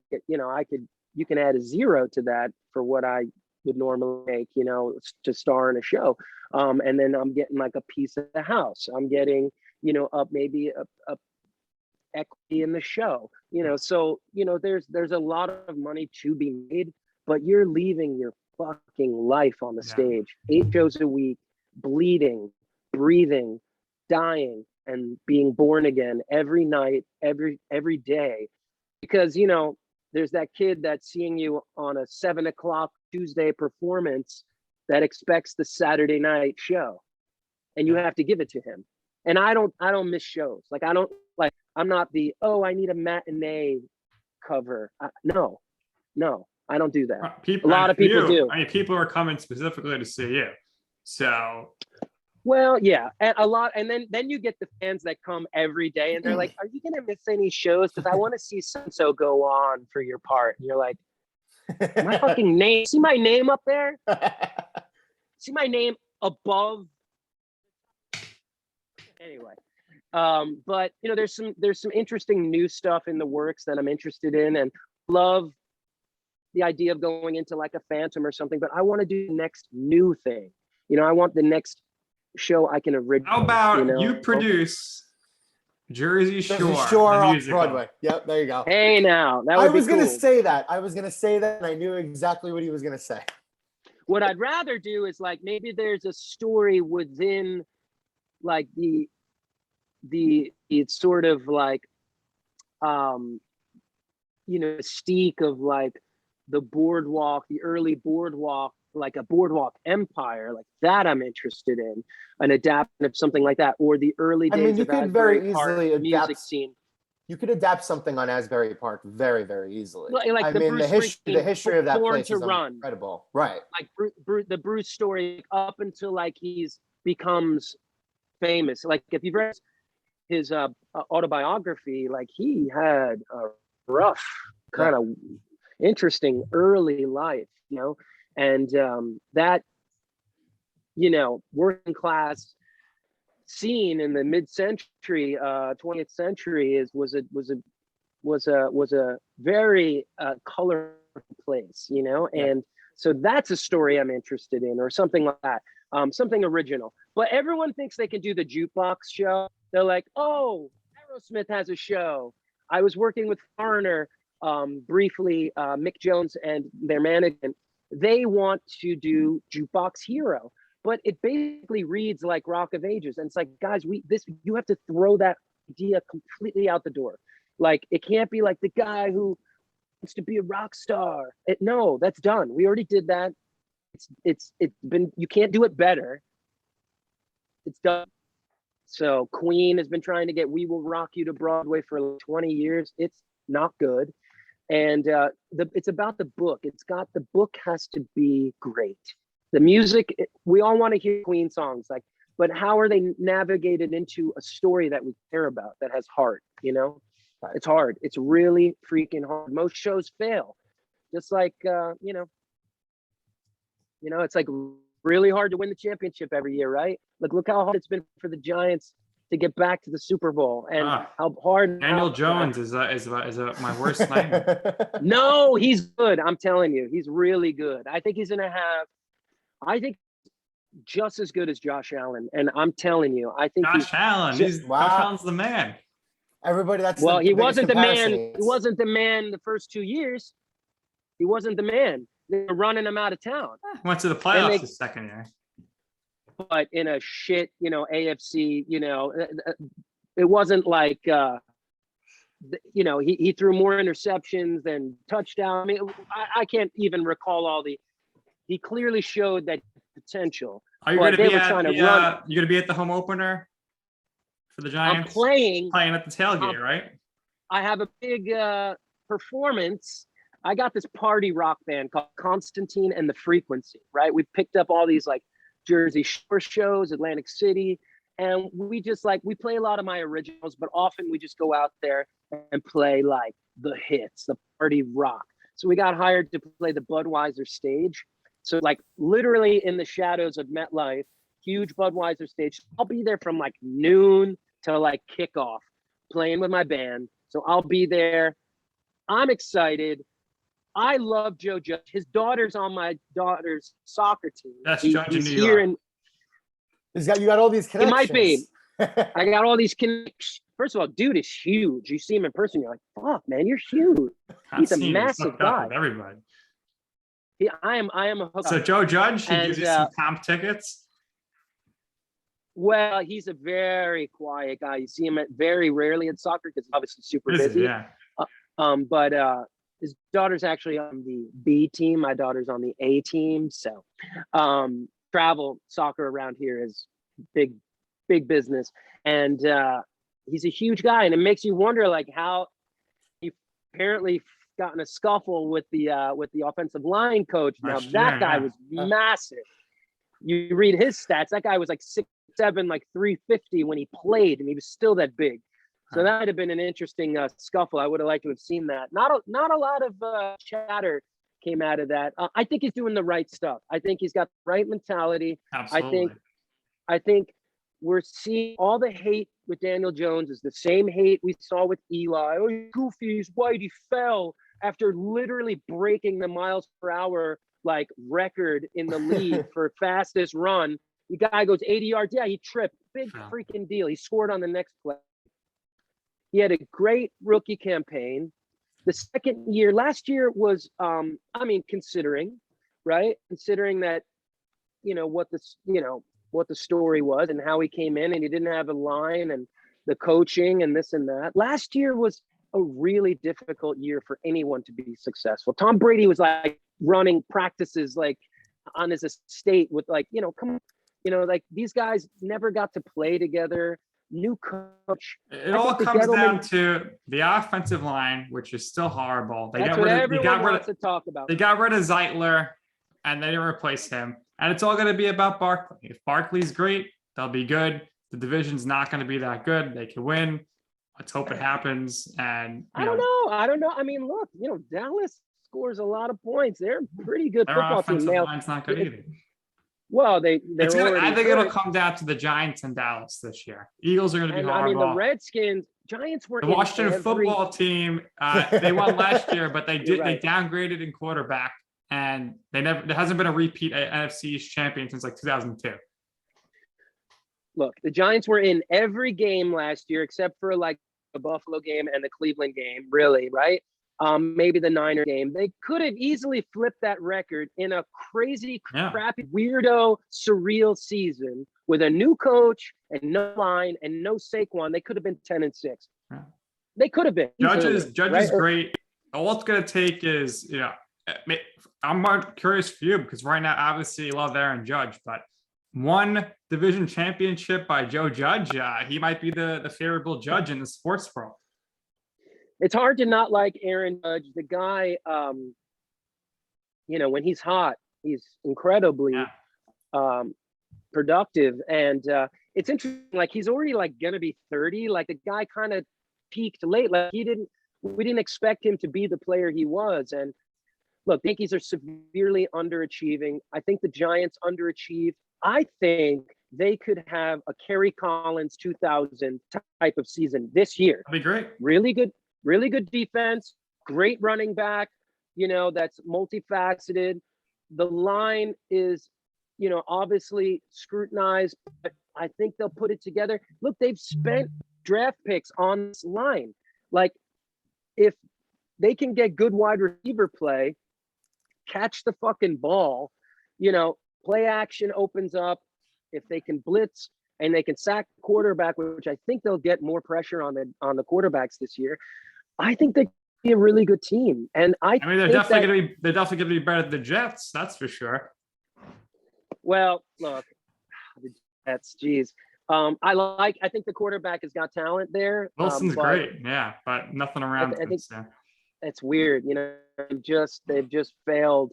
you can add a 0 to that for what I would normally make, to star in a show. And then I'm getting like a piece of the house. I'm getting, up maybe a equity in the show, so, there's a lot of money to be made, but you're leaving your fucking life on the stage, 8 shows a week, bleeding, breathing, dying, and being born again every night, every day, because there's that kid that's seeing you on a 7:00 Tuesday performance that expects the Saturday night show, and you have to give it to him. And I don't miss shows. Like, I'm not the, I need a matinee cover. No, I don't do that. A lot of people do. I mean, people are coming specifically to see you, so. Well, yeah, and a lot, and then you get the fans that come every day, and they're like, "Are you gonna miss any shows? Because I want to see so go on for your part." And you're like, "My fucking name. See my name up there? See my name above." Anyway, but there's some interesting new stuff in the works that I'm interested in, and love the idea of going into like a Phantom or something. But I want to do the next new thing. I want the next show I can originate. How about you produce Jersey Shore off Broadway? Yep, there you go. Hey, now that would I was be cool. gonna say that. And I knew exactly what he was gonna say. What I'd rather do is like maybe there's a story within like it's sort of like mystique of like the boardwalk, the early boardwalk, like a boardwalk empire, like that I'm interested in, an adaptation of something like that, or the early days you of could very Asbury easily Park music scene. You could adapt something on Asbury Park very, very easily. Like the history of that place is incredible, right? Like the Bruce story up until like he's becomes famous. Like if you've read his autobiography, like he had a rough kind of interesting early life, and that working class scene in the mid-century 20th century was a very colorful place, and so that's a story I'm interested in, or something like that, something original. But everyone thinks they can do the jukebox show. They're like, oh, Aerosmith has a show. I was working with Foreigner briefly, Mick Jones and their management. They want to do Jukebox Hero, but it basically reads like Rock of Ages. And it's like, guys, you have to throw that idea completely out the door. Like, it can't be like the guy who wants to be a rock star. No, that's done. We already did that. It's been, you can't do it better. It's done. So Queen has been trying to get We Will Rock You to Broadway for like 20 years. It's not good. And it's about the book. The book has to be great. The music, we all want to hear Queen songs, like, but how are they navigated into a story that we care about, that has heart, It's hard. It's really freaking hard. Most shows fail. Just like, it's like really hard to win the championship every year, right? Look how hard it's been for the Giants to get back to the Super Bowl, and how hard Daniel Jones is my worst nightmare. No, he's good. I'm telling you, he's really good. I think he's gonna have, just as good as Josh Allen. And I'm telling you, I think Josh Allen's the man. Everybody, he wasn't the man. He wasn't the man the first 2 years. He wasn't the man. They were running him out of town. Went to the playoffs the second year. But in a shit, AFC, it wasn't like, he threw more interceptions than touchdowns. I mean, I can't even recall all the he clearly showed that potential. Are you going to be at you going to be at the home opener for the Giants? I'm playing at the tailgate, right? I have a big performance. I got this party rock band called Constantine and the Frequency, right? We picked up all these like Jersey Shore shows, Atlantic City, and we just we play a lot of my originals, but often we just go out there and play like the hits, the party rock. So we got hired to play the Budweiser stage. So like literally in the shadows of MetLife, huge Budweiser stage. I'll be there from like noon to like kickoff playing with my band. So I'll be there. I'm excited. I love Joe Judge. His daughter's on my daughter's soccer team. That's Judge in New York. You got all these connections. It might be. I got all these connections. First of all, dude is huge. You see him in person, you're like, fuck, man, you're huge. He's a massive guy. Everybody. Yeah, I am a hookup. So Joe Judge, he gives you some comp tickets? Well, he's a very quiet guy. You see him very rarely at soccer because he's obviously super busy. Yeah. But his daughter's actually on the B team. My daughter's on the A team. So travel soccer around here is big business. And he's a huge guy. And it makes you wonder like how he apparently got in a scuffle with the offensive line coach. Now that guy was massive. You read his stats, that guy was like 6'7", like 350 when he played, and he was still that big. So that would have been an interesting scuffle. I would have liked to have seen that. Not a lot of chatter came out of that. I think he's doing the right stuff. I think he's got the right mentality. Absolutely. I think we're seeing all the hate with Daniel Jones is the same hate we saw with Eli. Oh, he's goofy, he's white, he fell after literally breaking the miles per hour like record in the league for fastest run. The guy goes 80 yards. Yeah, he tripped. Big freaking deal. He scored on the next play. He had a great rookie campaign. The second year, last year was, considering that, what the story was and how he came in and he didn't have a line and the coaching and this and that. Last year was a really difficult year for anyone to be successful. Tom Brady was like running practices like on his estate with like, like these guys never got to play together. New coach. It all comes down to the offensive line, which is still horrible. That's what everyone wants to talk about. They got rid of Zeitler and they didn't replace him. And it's all going to be about Barkley. If Barkley's great, they'll be good. The division's not going to be that good. They can win. Let's hope it happens. And I don't know. I mean, look, Dallas scores a lot of points. They're a pretty good football team. Their offensive line's not good either. Well, I think it'll come down to the Giants and Dallas this year. Eagles are going to be horrible. I mean, the Redskins, Giants were the Washington football team. They won last year, but they downgraded in quarterback, and there hasn't been a repeat NFC East champion since like 2002. Look, the Giants were in every game last year except for like the Buffalo game and the Cleveland game. Really, right? Maybe the Niner game. They could have easily flipped that record in a crazy, crappy, weirdo, surreal season with a new coach and no line and no Saquon. They could have been 10-6. Yeah. They could have been. Judge is great. All it's going to take is, I'm more curious for you because right now, obviously, you love Aaron Judge, but one division championship by Joe Judge, he might be the favorable judge in the sports world. It's hard to not like Aaron Judge. The guy, when he's hot, he's incredibly productive. And it's interesting, like he's already like going to be 30. Like the guy kind of peaked late. Like we didn't expect him to be the player he was. And look, the Yankees are severely underachieving. I think the Giants underachieved. I think they could have a Kerry Collins 2000 type of season this year. That'd be great. Really good defense, great running back, that's multifaceted. The line is, obviously scrutinized, but I think they'll put it together. Look, they've spent draft picks on this line. Like, if they can get good wide receiver play, catch the fucking ball, play action opens up. If they can blitz and they can sack the quarterback, which I think they'll get more pressure on the quarterbacks this year, I think they be a really good team. And I mean, they're definitely gonna be better than the Jets, that's for sure. Well, look, the Jets, geez. I think the quarterback has got talent there. Wilson's great, yeah, but nothing around I think so. It's weird, they've just failed.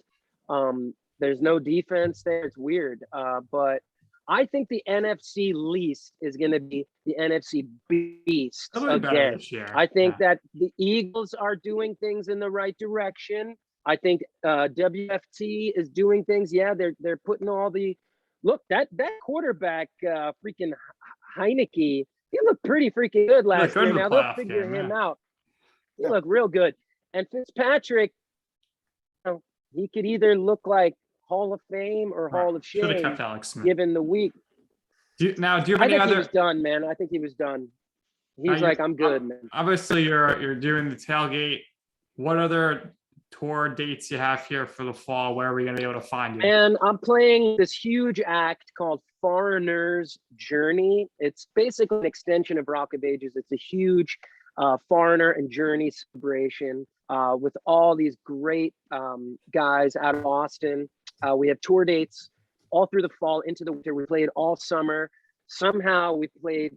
There's no defense there. It's weird. But I think the NFC least is going to be the NFC beast again. I think that the Eagles are doing things in the right direction. I think WFT is doing things. Yeah, they're putting all the look that quarterback, freaking Heineke. He looked pretty freaking good last year. Now they'll figure him out. He looked real good. And Fitzpatrick, he could either look like Hall of Fame or Hall of Shame. Should have kept Alex Smith. Given the week. Do you have any other? He was done, man. I think he was done. He's like, I'm good, man. Obviously, you're doing the tailgate. What other tour dates you have here for the fall? Where are we going to be able to find you? And I'm playing this huge act called Foreigner's Journey. It's basically an extension of Rock of Ages. It's a huge Foreigner and Journey celebration with all these great guys out of Austin. We have tour dates all through the fall into the winter. We played all summer. Somehow we played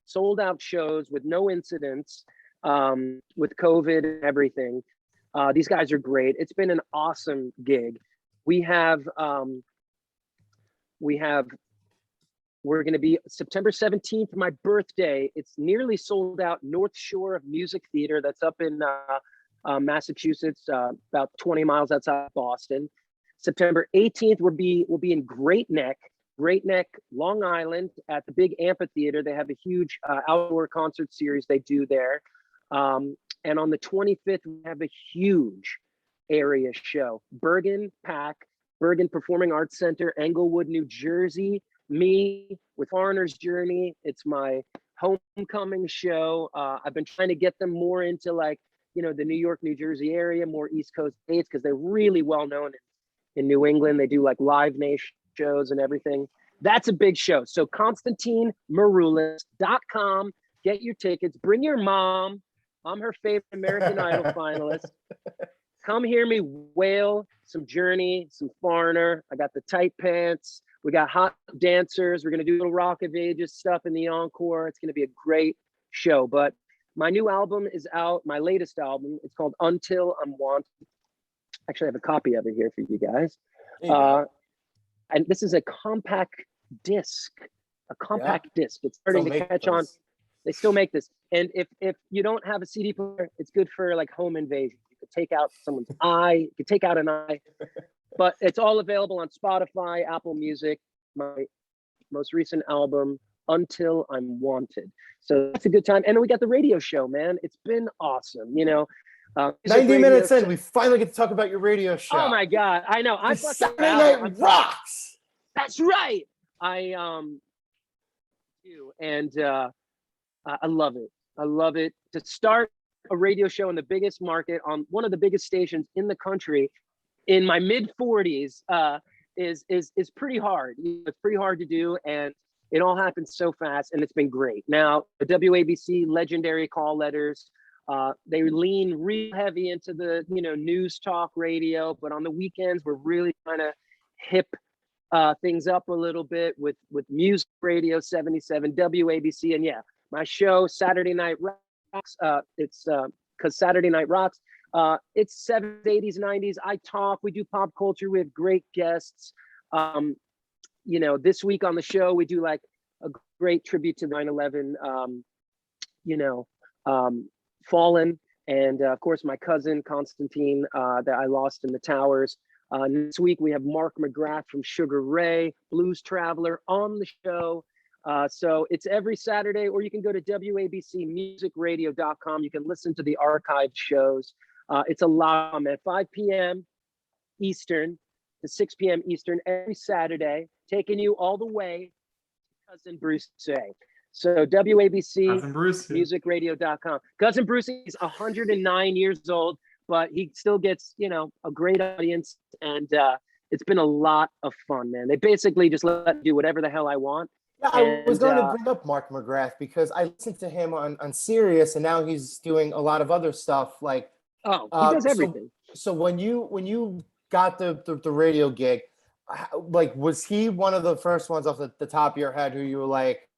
sold out shows with no incidents with COVID and everything. These guys are great. It's been an awesome gig. We're going to be September 17th, my birthday. It's nearly sold out. North Shore of Music Theater. That's up in Massachusetts, about 20 miles outside Boston. September 18th, we'll be in Great Neck, Long Island at the big amphitheater. They have a huge outdoor concert series they do there. And on the 25th, we have a huge area show. Bergen Performing Arts Center, Englewood, New Jersey. Me with Foreigner's Journey. It's my homecoming show. I've been trying to get them more into the New York, New Jersey area, more East Coast dates, because they're really well known in New England. They do Live Nation shows and everything. That's a big show. So ConstantineMaroulis.com. Get your tickets. Bring your mom. I'm her favorite American Idol finalist. Come hear me wail some Journey, some Foreigner. I got the tight pants. We got hot dancers. We're going to do a little Rock of Ages stuff in the encore. It's going to be a great show. But my new album is out, my latest album. It's called Until I'm Wanted. Actually, I have a copy of it here for you guys. And this is a compact disc. Disc. It's starting to catch on. They still make this. And if you don't have a CD player, it's good for home invasion. You could take out someone's eye. You could take out an eye. But it's all available on Spotify, Apple Music, my most recent album, Until I'm Wanted. So that's a good time. And we got the radio show, man. It's been awesome. 90 minutes in, we finally get to talk about your radio show. Oh my God. I know. Saturday Night rocks. That's right. I love it. I love it. To start a radio show in the biggest market on one of the biggest stations in the country in my mid 40s is pretty hard. It's pretty hard to do, and it all happens so fast, and it's been great. Now, the WABC legendary call letters, they lean real heavy into the news talk radio, but on the weekends we're really trying to hip things up a little bit with Music Radio 77 WABC, and my show Saturday Night Rocks. It's because Saturday Night Rocks. It's 70s, 80s, 90s. I talk. We do pop culture. We have great guests. This week on the show we do a great tribute to 9/11. Fallen, and of course my cousin Constantine that I lost in the towers. Next week we have Mark McGrath from Sugar Ray, Blues Traveler on the show. So it's every Saturday, or you can go to WABCmusicradio.com. You can listen to the archived shows. It's a lot at 5 p.m. Eastern to 6 p.m. Eastern every Saturday, taking you all the way to Cousin Bruce Say. So WABCmusicradio.com. Cousin Bruce is 109 years old, but he still gets, a great audience, and it's been a lot of fun, man. They basically just let me do whatever the hell I want, Yeah, I was And going to bring up Mark McGrath because I listened to him on Sirius, and now he's doing a lot of other stuff. Like, oh, he does so everything. when you got the radio gig, like, was he one of the first ones off the top of your head who you were like,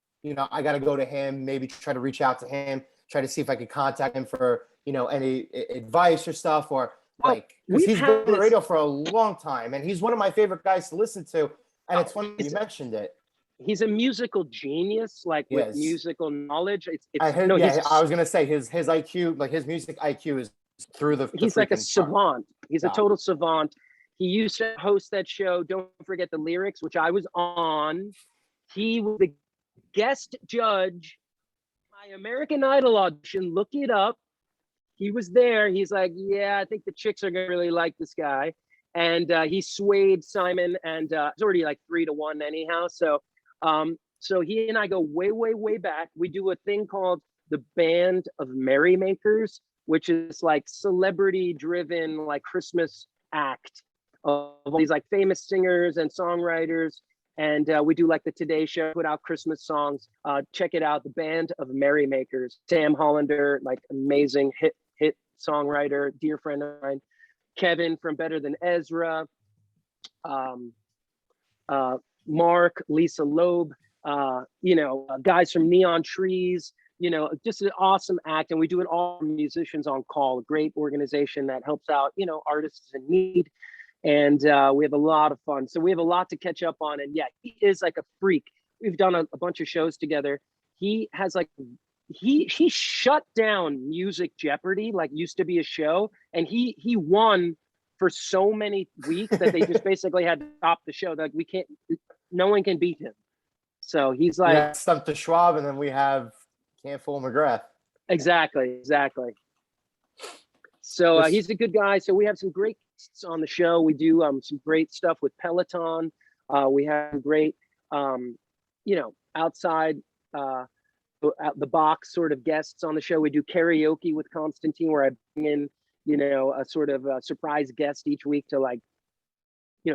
I got to go to him, maybe try to reach out to him, try to see if I could contact him for any advice or stuff, or Well, like, because we've he's been had on the this. radio for a long time, and he's one of my favorite guys to listen to. And it's funny you He's, mentioned it. he's a musical genius, like with Yes. musical knowledge. I was gonna say his IQ, like his music IQ, is through the He's like a freaking chart. savant. He's a Yeah. total savant. He used to host that show, Don't Forget the Lyrics, which I was on. He was the guest judge my American Idol audition. Look it up. He was there. He's like, yeah, I think the chicks are gonna really like this guy. And he swayed Simon, and it's already like 3-1 anyhow. So he and I go way, way, way back. We do a thing called the Band of Merrymakers, which is like celebrity-driven, like Christmas act of all these like famous singers and songwriters. And we do like the Today Show, put out Christmas songs. Check it out, the Band of Merrymakers. Sam Hollander, like amazing hit songwriter, dear friend of mine. Kevin from Better Than Ezra. Mark, Lisa Loeb, guys from Neon Trees, just an awesome act. And we do it all musicians on call, a great organization that helps out, artists in need. And we have a lot of fun. So we have a lot to catch up on. And yeah, he is like a freak. We've done a bunch of shows together. He has like, he shut down Music Jeopardy, like used to be a show. And he won for so many weeks that they just basically had to stop the show. Like no one can beat him. So he's like, Stump to Schwab, and then we have Can't Fool McGrath. Exactly. So he's a good guy. So we have some great guests on the show. We do some great stuff with Peloton. We have great, outside the box sort of guests on the show. We do karaoke with Constantine, where I bring in, a sort of a surprise guest each week to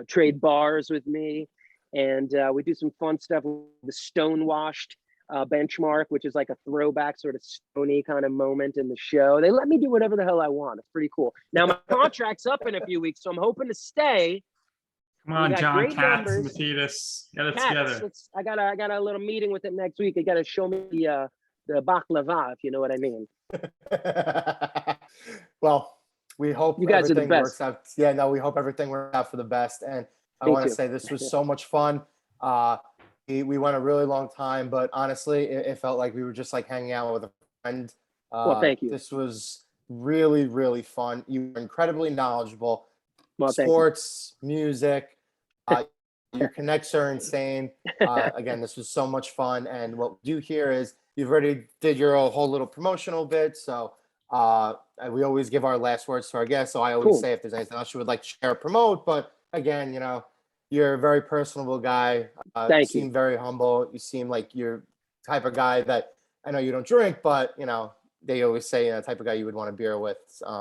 trade bars with me. And we do some fun stuff with the Stonewashed benchmark, which is like a throwback sort of stony kind of moment in the show. They let me do whatever the hell I want. It's pretty cool. Now my contract's up in a few weeks, so I'm hoping to stay. Come on, John Katz, Matidis, get it together. I got a little meeting with him next week. They got to show me the baklava, if you know what I mean. Well, we hope you guys everything are the works out. Yeah, no, we hope everything works out for the best. And I want to say this was so much fun. We went a really long time, but honestly, it felt like we were just like hanging out with a friend. Well, thank you. This was really, really fun. You were incredibly knowledgeable. Well, sports, music, your connects are insane. Again, this was so much fun. And what we do here is you've already did your whole little promotional bit. So we always give our last words to our guests. So I always say if there's anything else you would like to share or promote. But again, you're a very personable guy. You seem very humble. You seem like you're the type of guy that, I know you don't drink, but they always say the type of guy you would want a beer with.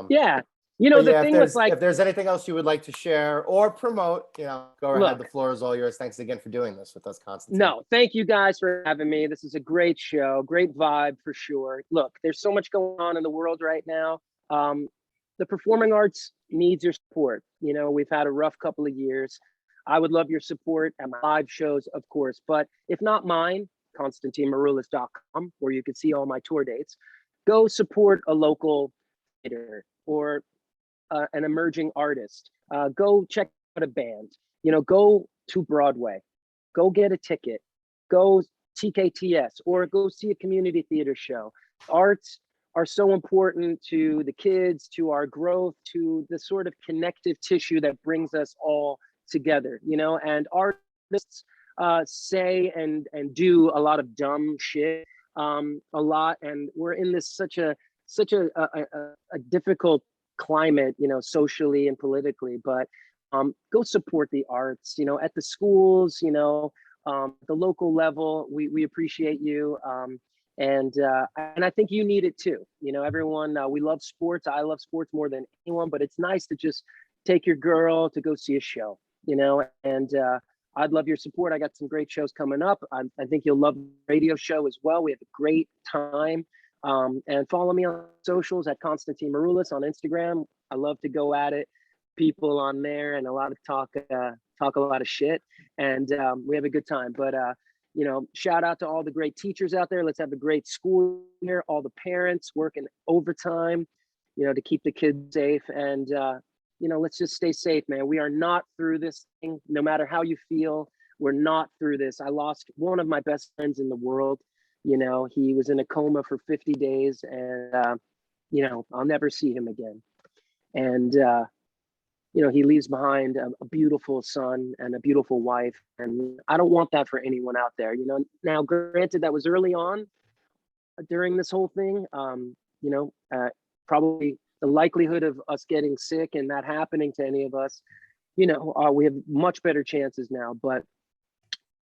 Yeah. The thing was like, if there's anything else you would like to share or promote, go ahead. The floor is all yours. Thanks again for doing this with us, Constantine. No, thank you guys for having me. This is a great show, great vibe for sure. Look, there's so much going on in the world right now. The performing arts needs your support. We've had a rough couple of years. I would love your support at my live shows, of course, but if not mine, ConstantineMaroulis.com, where you can see all my tour dates. Go support a local theater or an emerging artist. Go check out a band. Go to Broadway. Go get a ticket. Go TKTS or go see a community theater show. Arts are so important to the kids, to our growth, to the sort of connective tissue that brings us all together, and artists say and do a lot of dumb shit a lot, and we're in this such a difficult climate, socially and politically, but go support the arts, at the schools, the local level. We appreciate you, and I think you need it too. Everyone, we love sports. I love sports more than anyone, but it's nice to just take your girl to go see a show, and I'd love your support. I got some great shows coming up. I think you'll love the radio show as well. We have a great time. And follow me on socials at Constantine Maroulis on Instagram. I love to go at it. People on there and a lot of talk a lot of shit. And we have a good time. But shout out to all the great teachers out there. Let's have a great school year. All the parents working overtime, to keep the kids safe. And let's just stay safe, man. We are not through this thing. No matter how you feel, we're not through this. I lost one of my best friends in the world. He was in a coma for 50 days and, I'll never see him again. And, he leaves behind a beautiful son and a beautiful wife. And I don't want that for anyone out there. Now, granted, that was early on during this whole thing. Probably the likelihood of us getting sick and that happening to any of us, we have much better chances now. But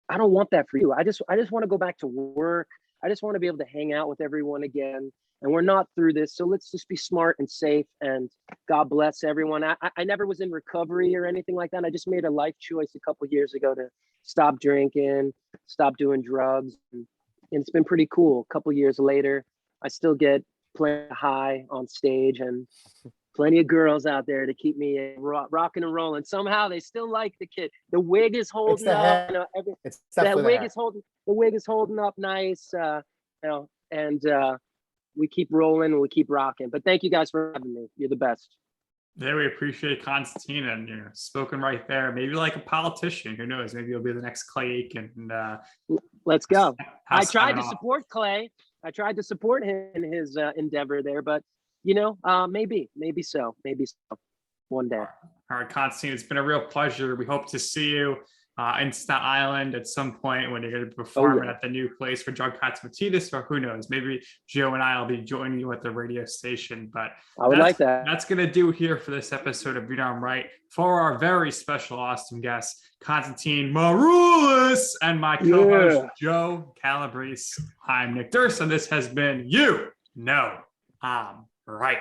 I don't want that for you. I just want to go back to work. I just want to be able to hang out with everyone again. And we're not through this. So let's just be smart and safe, and God bless everyone. I never was in recovery or anything like that. I just made a life choice a couple of years ago to stop drinking, stop doing drugs. And it's been pretty cool. A couple of years later, I still get plenty high on stage and plenty of girls out there to keep me rocking and rolling. Somehow they still like the kid. The wig is holding up. The wig is holding up nice. And we keep rolling and we keep rocking. But thank you guys for having me. You're the best. Yeah, we appreciate Constantine, and spoken right there. Maybe like a politician. Who knows? Maybe you'll be the next Clay Aiken. And let's go. I tried to support Clay. I tried to support him in his endeavor there, but maybe so one day. All right, Constantine, it's been a real pleasure. We hope to see you in Staten Island at some point when you're going to be performing at the new place for John Katzmatidis, or who knows, maybe Joe and I will be joining you at the radio station. But I would like that. That's going to do here for this episode of Be Darn Right. For our very special, awesome guest, Constantine Maroulis, and my co-host, Joe Calabrese. I'm Nick Durst, and this has been You Know I'm Right.